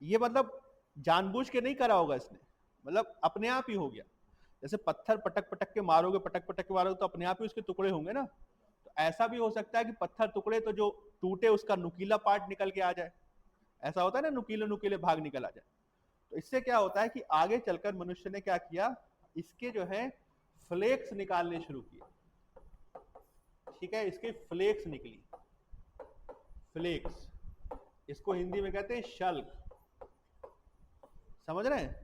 ये मतलब जानबूझ के नहीं करा होगा इसने, मतलब अपने आप ही हो गया। जैसे पत्थर पटक पटक के मारोगे, पटक पटक के मारोगे तो अपने आप ही उसके टुकड़े होंगे ना। तो ऐसा भी हो सकता है कि पत्थर टुकड़े तो जो टूटे उसका नुकीला पार्ट निकल के आ जाए, ऐसा होता है ना, नुकीले नुकीले भाग निकल आ जाए। तो इससे क्या होता है कि आगे चलकर मनुष्य ने क्या किया, इसके जो है फ्लेक्स निकालने शुरू किए। ठीक है, इसके फ्लेक्स निकली, फ्लेक्स, इसको हिंदी में कहते हैं शल्क। समझ रहे हैं?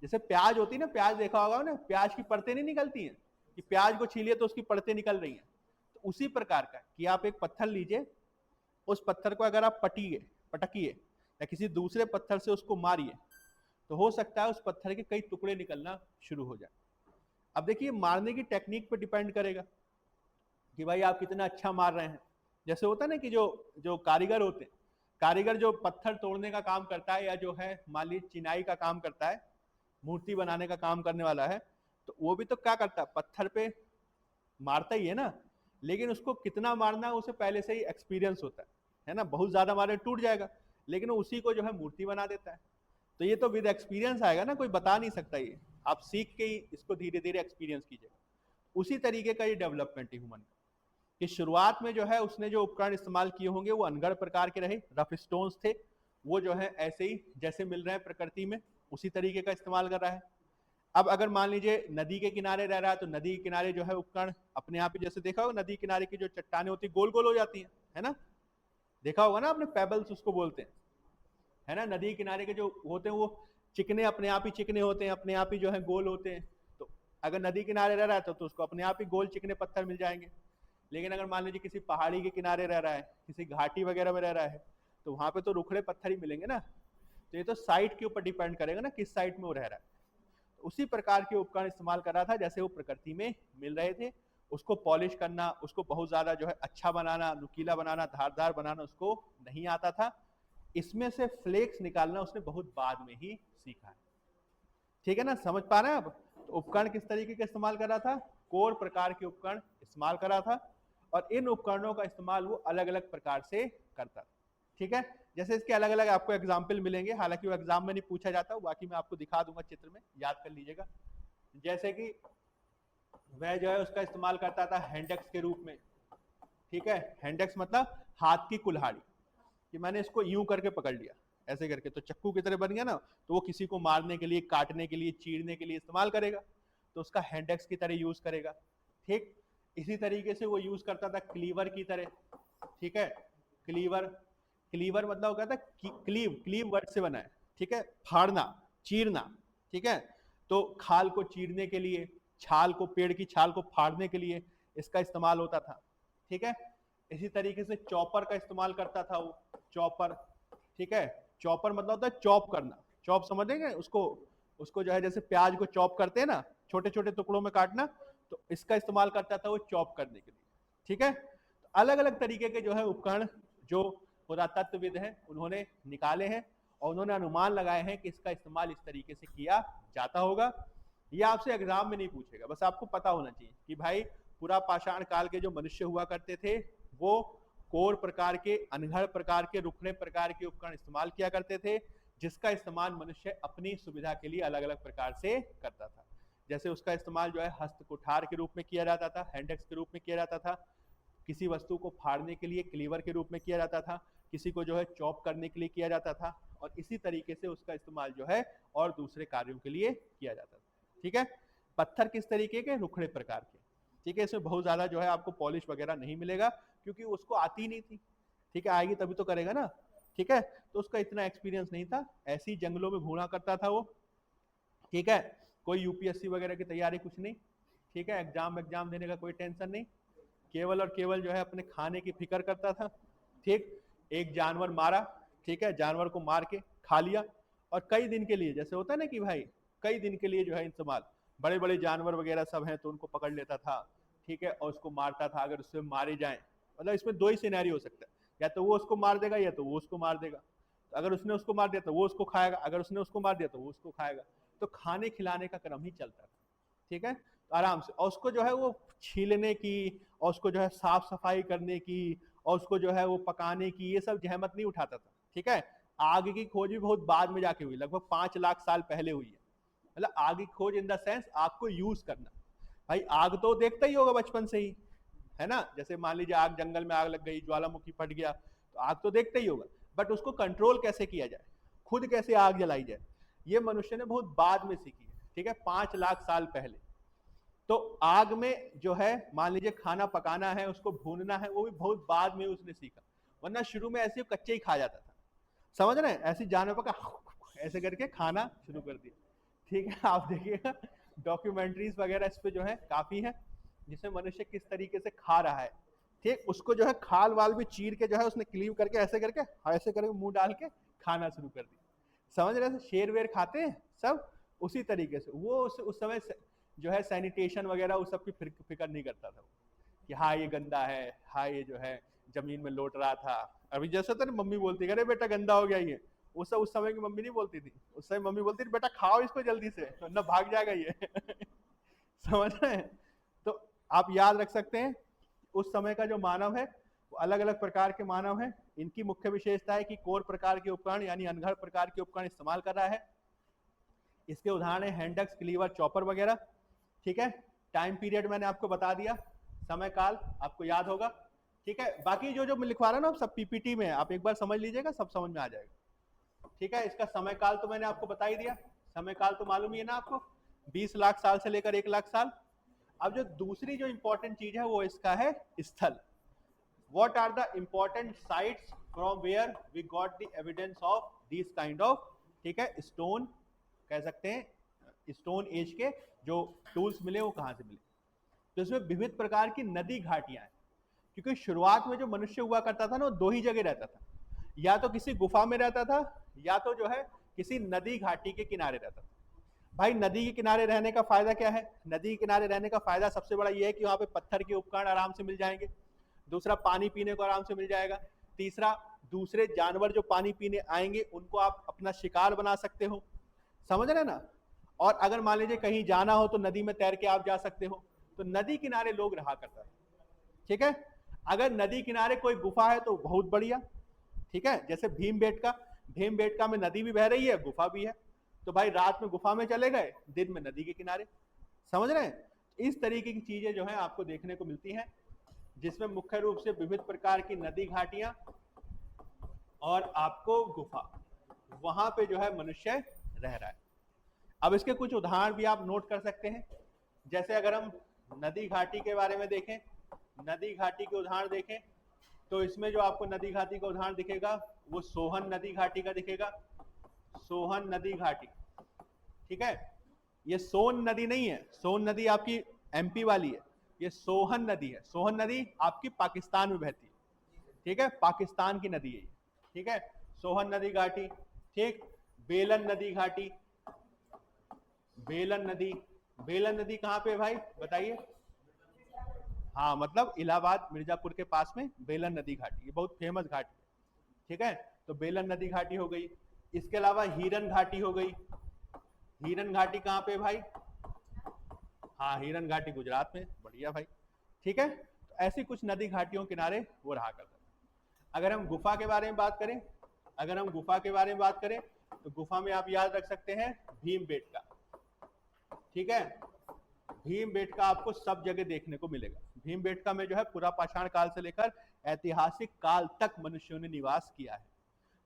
जैसे प्याज होती है ना, प्याज देखा होगा ना, प्याज की परतें नहीं निकलती हैं कि प्याज को छीलिए तो उसकी परतें निकल रही हैं। तो उसी प्रकार का कि आप एक पत्थर लीजिए, उस पत्थर को अगर आप पटकिए या किसी दूसरे पत्थर से उसको मारिए, तो हो सकता है उस पत्थर के कई टुकड़े निकलना शुरू हो जाए। अब देखिए, मारने की टेक्निक पे डिपेंड करेगा कि भाई आप कितना अच्छा मार रहे हैं। जैसे होता है ना कि जो जो कारीगर होते हैं, कारीगर जो पत्थर तोड़ने का काम करता है या जो है मान लीजिए चिनाई का काम करता है, मूर्ति बनाने का काम करने वाला है, तो वो भी तो क्या करता है, पत्थर पे मारता ही है ना, लेकिन उसको कितना मारना है उसे पहले से ही एक्सपीरियंस होता है ना। बहुत ज्यादा मारे टूट जाएगा, लेकिन उसी को जो है मूर्ति बना देता है। तो ये तो विद एक्सपीरियंस आएगा ना, कोई बता नहीं सकता, ये आप सीख के ही इसको धीरे धीरे एक्सपीरियंस कीजिएगा। उसी तरीके का ये डेवलपमेंट है ह्यूमन का, कि शुरुआत में जो है उसने जो उपकरण इस्तेमाल किए होंगे वो अनगढ़ प्रकार के रहे, रफ स्टोन्स थे, वो जो है ऐसे ही जैसे मिल रहे हैं प्रकृति में उसी तरीके का इस्तेमाल कर रहा है। अब अगर मान लीजिए नदी के किनारे रह रहा है, तो नदी के किनारे जो है उपकरण अपने आप ही, जैसे देखा होगा नदी किनारे की जो चट्टानें होती है गोल गोल हो जाती है ना, देखा होगा ना आपने, पेबल्स उसको बोलते हैं, है ना। नदी किनारे के जो होते हैं वो चिकने, अपने आप ही चिकने होते हैं, अपने आप ही जो है गोल होते हैं। तो अगर नदी किनारे रह रहा है तो उसको अपने आप ही गोल चिकने पत्थर मिल जाएंगे। लेकिन अगर मान लीजिए किसी पहाड़ी के किनारे रह रहा है, किसी घाटी वगैरह में रह रहा है, तो वहां पे तो रुखड़े पत्थर ही मिलेंगे ना। तो ये तो साइट के ऊपर डिपेंड करेगा ना, किस साइट में वो रह रहा है। तो उसी प्रकार के उपकरण इस्तेमाल कर रहा था जैसे वो प्रकृति में मिल रहे थे। उसको पॉलिश करना, उसको बहुत ज्यादा जो है अच्छा बनाना, नुकीला बनाना, धारदार बनाना उसको नहीं आता था। इसमें से फ्लेक्स निकालना उसने बहुत बाद में ही सीखा है। ठीक है ना, समझ पा रहे हैं आप? तो उपकरण किस तरीके का इस्तेमाल कर रहा था, कोर प्रकार के उपकरण इस्तेमाल कर रहा था, और इन उपकरणों का इस्तेमाल वो अलग अलग प्रकार से करता था। ठीक है, जैसे इसके अलग अलग आपको एग्जाम्पल मिलेंगे, हालांकि वो एग्जाम में नहीं पूछा जाता, बाकी मैं आपको दिखा दूंगा चित्र में, याद कर लीजिएगा। जैसे कि वह जो है उसका इस्तेमाल करता था हैंडेक्स के रूप में। ठीक है, हैंडेक्स मतलब हाथ की कुल्हाड़ी, कि मैंने इसको यूं करके पकड़ लिया ऐसे करके तो चक्कू की तरह बन गया ना, तो वो किसी को मारने के लिए, काटने के लिए, चीरने के लिए इस्तेमाल करेगा, तो उसका हैंडेक्स की तरह यूज करेगा। ठीक, इसी तरीके से वो यूज करता था क्लीवर की तरह। ठीक है, क्लीवर, क्लीवर मतलब क्या था, क्लीव, क्लीव वर्ड से बना है। ठीक है, फाड़ना, चीरना। ठीक है, तो खाल को चीरने के लिए, छाल को, पेड़ की छाल को फाड़ने के लिए इसका इस्तेमाल होता था। ठीक है, इसी तरीके से चॉपर का इस्तेमाल करता था वो, चॉपर। ठीक है, चॉपर मतलब होता है चॉप करना, चॉप समझेंगे उसको, उसको जो है जैसे प्याज को चॉप करते हैं ना, छोटे छोटे टुकड़ों में काटना, तो इसका इस्तेमाल करता था वो चॉप करने के लिए। ठीक है, तो अलग अलग तरीके के जो है उपकरण जो पुरातत्वविद हैं उन्होंने निकाले हैं, और उन्होंने अनुमान लगाए हैं कि इसका इस्तेमाल इस तरीके से किया जाता होगा। ये आपसे एग्जाम में नहीं पूछेगा, बस आपको पता होना चाहिए कि भाई पूरा पाषाण काल के जो मनुष्य हुआ करते थे वो कोर प्रकार के, अनगढ़ प्रकार के, रुखड़े प्रकार के उपकरण इस्तेमाल किया करते थे, जिसका इस्तेमाल मनुष्य अपनी सुविधा के लिए अलग अलग प्रकार से करता था। जैसे उसका इस्तेमाल जो है हस्त कुठार के रूप में किया जाता था, हैंडेक्स के रूप में किया जाता था, किसी वस्तु को फाड़ने के लिए क्लीवर के रूप में किया जाता था, किसी को जो है चॉप करने के लिए किया जाता था, और इसी तरीके से उसका इस्तेमाल जो है और दूसरे कार्यों के लिए किया जाता था। ठीक है, पत्थर किस तरीके के, रुखड़े प्रकार के। ठीक है, इसमें बहुत ज्यादा जो है आपको पॉलिश वगैरह नहीं मिलेगा, क्योंकि उसको आती नहीं थी। ठीक है, आएगी तभी तो करेगा ना। ठीक है, तो उसका इतना एक्सपीरियंस नहीं था, ऐसी जंगलों में घूमा करता था वो। ठीक है, कोई यूपीएससी वगैरह की तैयारी कुछ नहीं। ठीक है, एग्जाम देने का कोई टेंशन नहीं, केवल और केवल जो है अपने खाने की फिक्र करता था। ठीक, एक जानवर मारा, ठीक है, जानवर को मार के खा लिया, और कई दिन के लिए, जैसे होता है ना कि भाई कई दिन के लिए जो है इस्तेमाल, बड़े बड़े जानवर वगैरह सब हैं तो उनको पकड़ लेता था। ठीक है, और उसको मारता था, अगर उससे मारे जाए, मतलब इसमें दो ही सिनेरियो हो सकता है, या तो वो उसको मार देगा या तो वो उसको मार देगा। तो अगर उसने उसको मार दिया तो वो उसको खाएगा, अगर उसने उसको मार दिया तो वो उसको खाएगा। तो खाने खिलाने का क्रम ही चलता था। ठीक है, तो आराम से, और उसको जो है वो छीलने की, और उसको जो है साफ सफाई करने की, और उसको जो है वो पकाने की, ये सब जहमत नहीं उठाता था। ठीक है, आग की खोज भी बहुत बाद में जाके हुई, लगभग 5 लाख साल पहले हुई है मतलब आग की खोज इन द सेंस आग को यूज करना। भाई आग तो देखता ही होगा बचपन से ही, है ना, जैसे मान लीजिए आग, जंगल में आग लग गई, ज्वालामुखी फट गया, तो आग तो देखता ही होगा, बट उसको कंट्रोल कैसे किया जाए, खुद कैसे आग जलाई जाए, ये मनुष्य ने बहुत बाद में सीखी है, ठीक है, 5 लाख साल पहले। तो आग में जो है मान लीजिए खाना पकाना है, उसको भूनना है, वो भी बहुत बाद में उसने सीखा, वरना शुरू में ऐसे कच्चे ही खा जाता था, समझ रहे हैं, ऐसी जानवर का ऐसे करके खाना शुरू कर दिया, ठीक है। आप देखिएगा डॉक्यूमेंट्रीज वगैरह इस पे जो है काफी है, जिसमें मनुष्य किस तरीके से खा रहा है, ठीक, उसको जो है खाल वाल भी चीर के जो है उसने क्लीव करके ऐसे करके मुंह डाल के खाना शुरू कर दिया, समझ रहे हैं, शेर वेर खाते हैं सब उसी तरीके से। वो उस समय जो है सैनिटेशन वगैरह उस सब की फिक्र नहीं करता था कि हाँ ये गंदा है, हाँ ये जो है जमीन में लौट रहा था। अभी जैसे तो मम्मी बोलती है अरे बेटा गंदा हो गया ये, उस समय की मम्मी नहीं बोलती थी, उस समय मम्मी बोलती थी बेटा खाओ इसको जल्दी से वरना भाग जाएगा ये समझ रहे हैं। तो आप याद रख सकते हैं उस समय का जो मानव है वो अलग अलग प्रकार के मानव हैं, इनकी मुख्य विशेषता है कि कोर प्रकार के उपकरण यानी अनघड़ प्रकार के उपकरण इस्तेमाल कर रहा है। इसके उदाहरण है हैंडक्स, क्लीवर, चॉपर वगैरह, ठीक है। टाइम पीरियड मैंने आपको बता दिया, समय काल आपको याद होगा, ठीक है। बाकी जो जो मैं लिखवा रहा हूँ ना सब पीपीटी में, आप एक बार समझ लीजिएगा, सब समझ में आ जाएगा, ठीक है। इसका समय काल तो मैंने आपको बता ही दिया, समय काल तो मालूम ही है ना आपको, 20 लाख साल से लेकर 1 लाख साल। अब जो दूसरी जो इंपॉर्टेंट चीज है वो इसका है स्थल। What are the important sites from where we got the evidence of these kind of, ठीक है, स्टोन कह सकते हैं, स्टोन एज के जो टूल्स मिले वो कहां से मिले। तो इसमें विविध प्रकार की नदी घाटियां हैं, क्योंकि शुरुआत में जो मनुष्य हुआ करता था ना वो 2 ही जगह रहता था, या तो किसी गुफा में रहता था या तो जो है किसी नदी घाटी के किनारे रहता था। भाई नदी के किनारे रहने का फायदा क्या है, नदी के किनारे रहने का फायदा सबसे बड़ा ये है कि वहां पे पत्थर के उपकरण आराम से मिल जाएंगे, दूसरा पानी पीने को आराम से मिल जाएगा, तीसरा दूसरे जानवर जो पानी पीने आएंगे उनको आप अपना शिकार बना सकते हो, समझ रहे ना। और अगर मान लीजिए कहीं जाना हो तो नदी में तैर के आप जा सकते हो, तो नदी किनारे लोग रहा करता है, ठीक है। अगर नदी किनारे कोई गुफा है तो बहुत बढ़िया, ठीक है, जैसे भीमबेटका में नदी भी बह रही है, गुफा भी है, तो भाई रात में गुफा में चले गए, दिन में नदी के किनारे, समझ रहे हैं। इस तरीके की चीजें जो है आपको देखने को मिलती हैं, जिसमें मुख्य रूप से विविध प्रकार की नदी घाटियां और आपको गुफा, वहां पे जो है मनुष्य रह रहा है। अब इसके कुछ उदाहरण भी आप नोट कर सकते हैं, जैसे अगर हम नदी घाटी के बारे में देखें, नदी घाटी के उदाहरण देखें, तो इसमें जो आपको नदी घाटी का उदाहरण दिखेगा वो सोहन नदी घाटी का दिखेगा, सोहन नदी घाटी, ठीक है। ये सोन नदी नहीं है, सोन नदी आपकी एमपी वाली है, ये सोहन नदी है, सोहन नदी आपकी पाकिस्तान में बहती है, ठीक है, पाकिस्तान की नदी है ये, ठीक है, सोहन नदी घाटी, ठीक। बेलन नदी घाटी, बेलन नदी कहाँ पे है भाई बताइए, हाँ मतलब इलाहाबाद मिर्जापुर के पास में बेलन नदी घाटी, ये बहुत फेमस घाटी है, ठीक है। तो बेलन नदी घाटी हो गई, इसके अलावा हिरन घाटी हो गई, हिरन घाटी कहाँ पे भाई, हाँ हिरन घाटी गुजरात में, बढ़िया भाई, ठीक है। तो ऐसी कुछ नदी घाटियों किनारे वो रहा करता था। अगर हम गुफा के बारे में बात करें, तो गुफा में आप याद रख सकते हैं भीमबेटका, ठीक है, भीमबेटका आपको सब जगह देखने को मिलेगा। भीमबेटका में जो है पुरा पाषाण काल से लेकर ऐतिहासिक काल तक मनुष्यों ने निवास किया है,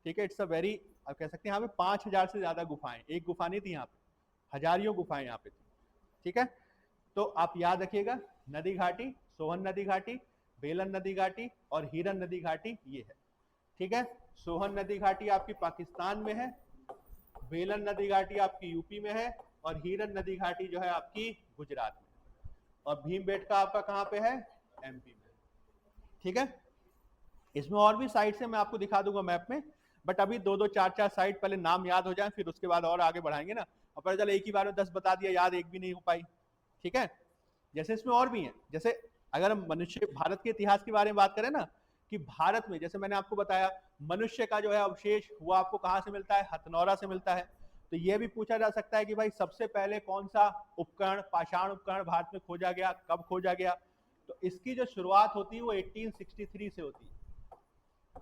ठीक है। इट्स अ वेरी, आप कह सकते हैं यहाँ पे 5000 से ज्यादा गुफाएं, एक गुफा नहीं थी यहाँ पे, हजारियों गुफाएं यहाँ पे थी, ठीक है। तो आप याद रखिएगा नदी घाटी, सोहन नदी घाटी, बेलन नदी घाटी और हिरन नदी घाटी ये है, ठीक है। सोहन नदी घाटी आपकी पाकिस्तान में है, बेलन नदी घाटी आपकी यूपी में है और हिरन नदी घाटी जो है आपकी गुजरात में, और भीमबेटका आपका कहाँ पे है, एमपी में, ठीक है। इसमें और भी साइट्स है, मैं आपको दिखा दूंगा मैप में, बट अभी 2-2 4-4 साइट पहले नाम याद हो जाए, फिर उसके बाद और आगे बढ़ाएंगे ना, और पता चला एक ही बार में 10 बता दिया, याद एक भी नहीं हो पाई, ठीक है। जैसे इसमें और भी हैं, जैसे अगर हम मनुष्य भारत के इतिहास के बारे में बात करें ना, कि भारत में जैसे मैंने आपको बताया मनुष्य का जो है अवशेष वो आपको कहाँ से मिलता है, हथनौरा से मिलता है। तो ये भी पूछा जा सकता है कि भाई सबसे पहले कौन सा उपकरण, पाषाण उपकरण भारत में खोजा गया, कब खोजा गया। तो इसकी जो शुरुआत होती है वो 1863 से होती है।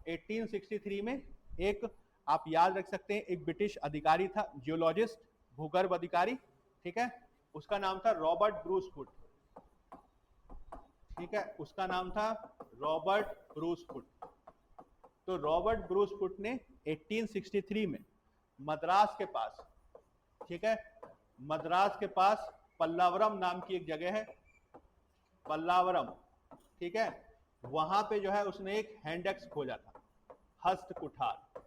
1863 में एक, आप याद रख सकते हैं, एक ब्रिटिश अधिकारी था, जियोलॉजिस्ट, भूगर्भ अधिकारी, ठीक है, उसका नाम था रॉबर्ट ब्रूस फुट। ठीक है, उसका नाम था रॉबर्ट ब्रूस फुट। तो रॉबर्ट ब्रूस फुट ने 1863 में मद्रास के पास, ठीक है, मद्रास के पास पल्लावरम नाम की एक जगह है, पल्लावरम, ठीक है, वहां पे जो है उसने एक हैंडेक्स खोजा था, हस्त कुठार,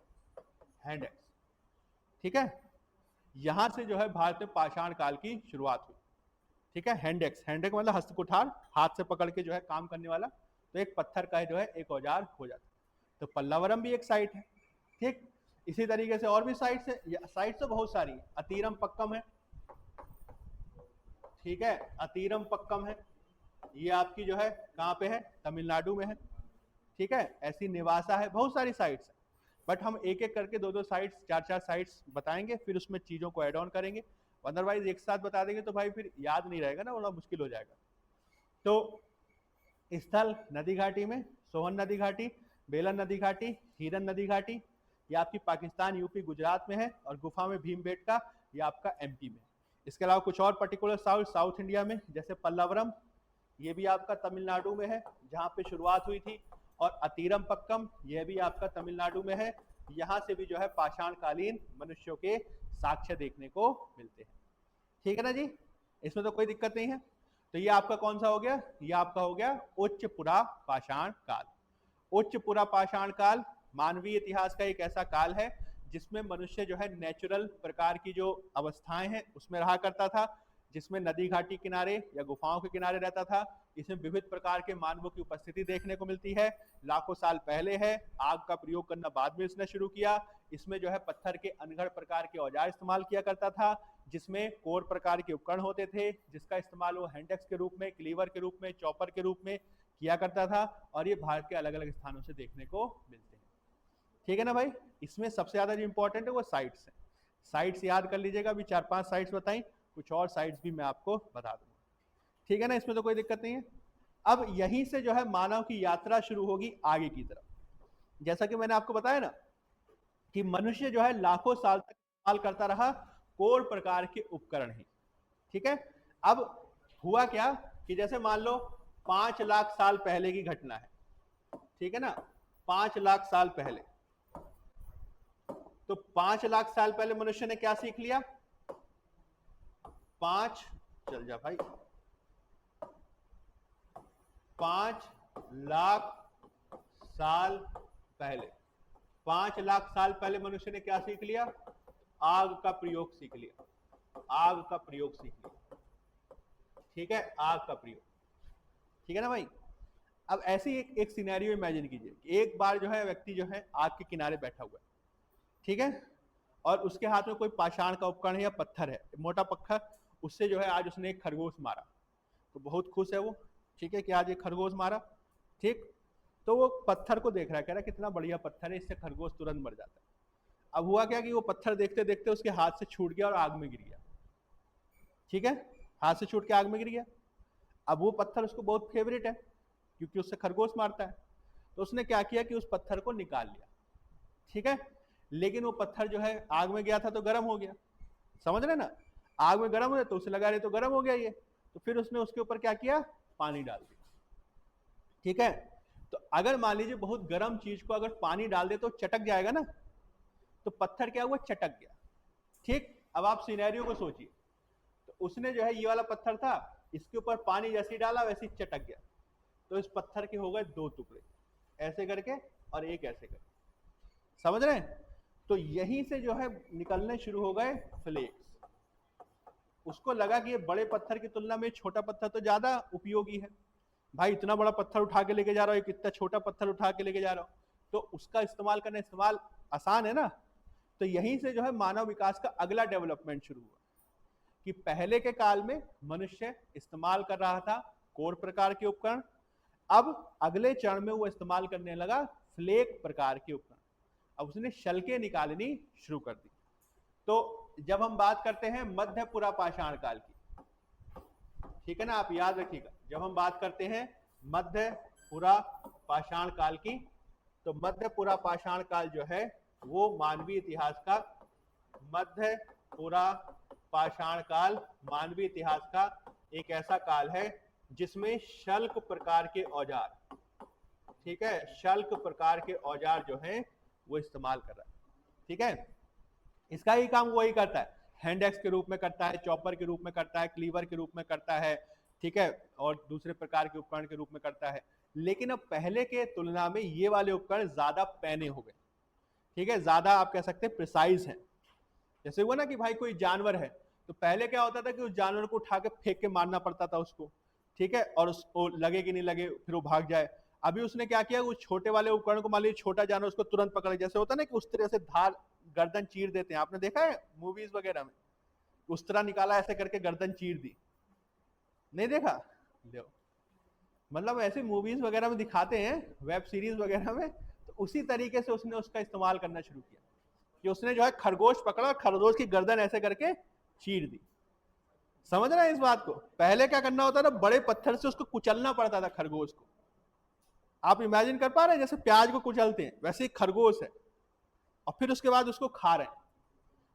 हैंडेक्स। ठीक है, यहां से जो है भारतीय पाषाण काल की शुरुआत हुई। ठीक है, हैंडेक्स, हैंडेक्स मतलब हस्त कुठार, हाथ से पकड़ के जो है काम करने वाला। तो एक पत्थर का जो है एक औजार खोजा था। तो पल्लावरम भी एक साइट है। ठीक, इसी तरीके से और भी साइट्स है, साइट्स तो बहुत सारी है। अतीरम पक्कम है, ठीक है, अतीरम पक्कम है, ये आपकी जो है कहाँ पे है, तमिलनाडु में है। ठीक है, ऐसी निवासा है, बहुत सारी साइट्स है। बट हम एक एक करके दो दो साइट्स, चार चार साइट्स बताएंगे, फिर उसमें चीजों को ऐड ऑन करेंगे। अदरवाइज एक साथ बता देंगे तो भाई फिर याद नहीं रहेगा ना, बड़ा मुश्किल हो जाएगा। तो स्थल नदी घाटी में सोहन नदी घाटी, बेलन नदी घाटी, हिरन नदी घाटी, ये आपकी पाकिस्तान, यूपी, गुजरात में है। और गुफा में भीमबेटका, ये आपका एमपी में। इसके अलावा कुछ और पर्टिकुलर साउथ इंडिया में, जैसे पल्लावरम, ये भी आपका तमिलनाडु में है, जहां पे शुरुआत हुई थी। और अतीरम पक्कम, यह भी आपका तमिलनाडु में है। यहां से भी जो है पाषाण कालीन मनुष्यों के साक्ष्य देखने को मिलते हैं। ठीक है ना जी, इसमें तो कोई दिक्कत नहीं है। तो ये आपका कौन सा हो गया, ये आपका हो गया उच्च पुरा पाषाण काल। उच्च पुरा पाषाण काल मानवीय इतिहास का एक ऐसा काल है जिसमें मनुष्य जो है नेचुरल प्रकार की जो अवस्थाएं हैं उसमें रहा करता था, जिसमें नदी घाटी किनारे या गुफाओं के किनारे रहता था। इसमें विविध प्रकार के मानवों की उपस्थिति देखने को मिलती है। लाखों साल पहले है, आग का प्रयोग करना बाद में इसने शुरू किया। इसमें जो है पत्थर के अनगढ़ प्रकार के औजार इस्तेमाल किया करता था, जिसमें कोर प्रकार के उपकरण होते थे, जिसका इस्तेमाल वो हैंडेक्स के रूप में, क्लीवर के रूप में, चॉपर के रूप में किया करता था। और ये भारत के अलग अलग स्थानों से देखने को मिलते हैं। ठीक है ना भाई, इसमें सबसे ज्यादा जो इंपॉर्टेंट है वो साइट्स है। साइट्स याद कर लीजिएगा, अभी 4-5 साइट्स बताई, कुछ और साइट्स भी मैं आपको बता दूंगा। ठीक है ना, इसमें तो कोई दिक्कत नहीं है। अब यहीं से जो है मानव की यात्रा शुरू होगी आगे की तरफ। जैसा कि मैंने आपको बताया ना कि मनुष्य जो है लाखों साल तक इस्तेमाल करता रहा कोर प्रकार के उपकरण ही। ठीक है, अब हुआ क्या कि जैसे मान लो 5 लाख साल पहले की घटना है, ठीक है ना, 5 लाख साल पहले। तो 5 लाख साल पहले मनुष्य ने क्या सीख लिया, 5 चल जा भाई, 5 लाख साल पहले, 5 लाख साल पहले मनुष्य ने क्या सीख लिया, आग का प्रयोग सीख लिया, आग का प्रयोग सीख लिया। ठीक है, आग का प्रयोग। ठीक है ना भाई। अब ऐसी एक सिनेरियो इमेजिन कीजिए कि एक बार जो है व्यक्ति जो है आग के किनारे बैठा हुआ है, ठीक है, और उसके हाथ में कोई पाषाण का उपकरण है या पत्थर है, मोटा पत्थर, उससे जो है आज उसने एक खरगोश मारा। तो बहुत खुश है वो, ठीक है, कि आज एक खरगोश मारा। ठीक, तो वो पत्थर को देख रहा है, कह रहा है कितना बढ़िया पत्थर है, इससे खरगोश तुरंत मर जाता है। अब हुआ क्या कि वो पत्थर देखते देखते उसके हाथ से छूट गया और आग में गिर गया। ठीक है, हाथ से छूट के आग में गिर गया। अब वो पत्थर उसको बहुत फेवरेट है क्योंकि उससे खरगोश मारता है। तो उसने क्या किया कि उस पत्थर को निकाल लिया। ठीक है, लेकिन वो पत्थर जो है आग में गया था तो गर्म हो गया, समझ रहे ना, आग में गर्म हो गया तो उसे लगा रहे तो गर्म हो गया ये। तो फिर उसने उसके ऊपर क्या किया, पानी डाल दिया। ठीक है, तो अगर मान लीजिए बहुत गर्म चीज को अगर पानी डाल दे तो चटक जाएगा ना, तो पत्थर क्या हुआ, चटक गया। ठीक, अब आप सिनेरियो को सोचिए, तो उसने जो है ये वाला पत्थर था, इसके ऊपर पानी जैसे डाला वैसे ही चटक गया। तो इस पत्थर के हो गए 2 टुकड़े, ऐसे करके और एक ऐसे करके, समझ रहे हैं। तो यहीं से जो है निकलने शुरू हो गए फ्लेक्स। उसको लगा कि ये बड़े पत्थर की तुलना में छोटा पत्थर तो ज्यादा उपयोगी है, भाई इतना बड़ा पत्थर उठा के लेके जा रहा हो, कितना छोटा पत्थर उठा के लेके जा रहा हो, तो उसका इस्तेमाल आसान है ना। तो यहीं से जो है मानव विकास का अगला डेवलपमेंट शुरू हुआ कि पहले के काल में मनुष्य इस्तेमाल कर रहा था कोर प्रकार के उपकरण, अब अगले चरण में वो इस्तेमाल करने लगा फ्लेक प्रकार के उपकरण। अब उसने शल्कें निकालनी शुरू कर दी। तो जब हम बात करते हैं मध्य पुरा पाषाण काल की, ठीक है ना, आप याद रखिएगा, जब हम बात करते हैं मध्य पुरा पाषाण काल की, तो मध्य पुरा पाषाण काल जो है वो मानवीय इतिहास का मध्य पुरा पाषाण काल मानवीय इतिहास का एक ऐसा काल है जिसमें शल्क प्रकार के औजार, ठीक है, शल्क प्रकार के औजार जो हैं वो इस्तेमाल कर रहा है, ठीक है। इसका ही काम वही करता है, हैंड एक्स के रूप में करता है, चॉपर के रूप में करता है, क्लीवर के रूप में करता है, ठीक है, और दूसरे प्रकार के उपकरण के रूप में करता है। लेकिन अब पहले के तुलना में ये वाले उपकरण ज्यादा पैने हो गए, ठीक है, ज्यादा आप कह सकते हैं प्रिसाइज हैं। जैसे हुआ ना कि भाई कोई जानवर है, तो पहले क्या होता था कि उस जानवर को उठा के फेंक के मारना पड़ता था उसको, ठीक है, और उसको लगे कि नहीं लगे फिर वो भाग जाए। अभी उसने क्या किया, उस छोटे वाले उपकरण को, मान लीजिए छोटा जानवर, उसको तुरंत पकड़, जैसे होता है ना कि उस तरह से धार गर्दन चीर देते हैं, आपने देखा है मूवीज वगैरह में, उस तरह निकाला ऐसे करके गर्दन चीर दी, नहीं देखा? मतलब ऐसे मूवीज वगैरह में दिखाते हैं, वेब सीरीज वगैरह में, तो उसी तरीके से उसने उसका इस्तेमाल करना शुरू किया कि उसने जो है खरगोश पकड़ा, खरगोश की गर्दन ऐसे करके चीर दी। समझ रहे हैं इस बात को? पहले क्या करना होता था, बड़े पत्थर से उसको कुचलना पड़ता था खरगोश को। आप इमेजिन कर पा रहे हैं, जैसे प्याज को कुचलते हैं वैसे ही खरगोश है, और फिर उसके बाद उसको खा रहे हैं।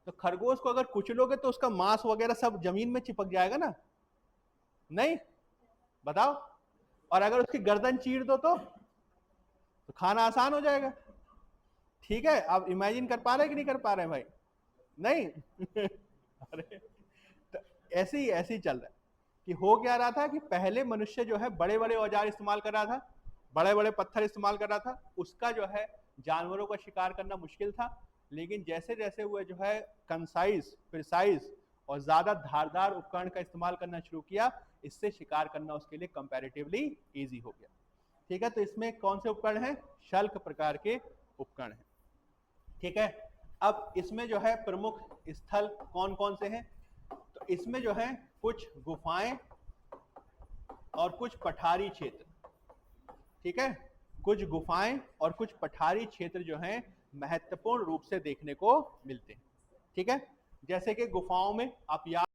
तो खरगोश को अगर कुचलोगे तो उसका मांस वगैरह सब जमीन में चिपक जाएगा ना, नहीं? बताओ। और अगर उसकी गर्दन चीर दो तो खाना आसान हो जाएगा, ठीक है। आप इमेजिन कर पा रहे हैं कि नहीं कर पा रहे हैं भाई? नहीं? अरे तो ऐसे ही चल रहा है कि हो क्या रहा था कि पहले मनुष्य जो है बड़े बड़े औजार इस्तेमाल कर रहा था, बड़े बड़े पत्थर इस्तेमाल कर रहा था, उसका जो है जानवरों का शिकार करना मुश्किल था। लेकिन जैसे जैसे वो जो है कंसाइज, प्रिसाइज और ज्यादा धारदार उपकरण का इस्तेमाल करना शुरू किया, इससे शिकार करना उसके लिए कंपैरेटिवली इजी हो गया, ठीक है। तो इसमें कौन से उपकरण हैं? शल्क प्रकार के उपकरण हैं, ठीक है। अब इसमें जो है प्रमुख स्थल कौन कौन से हैं? तो इसमें जो है कुछ गुफाएं और कुछ पठारी क्षेत्र, ठीक है, कुछ गुफाएं और कुछ पठारी क्षेत्र जो हैं महत्वपूर्ण रूप से देखने को मिलते हैं, ठीक है। जैसे कि गुफाओं में आप याद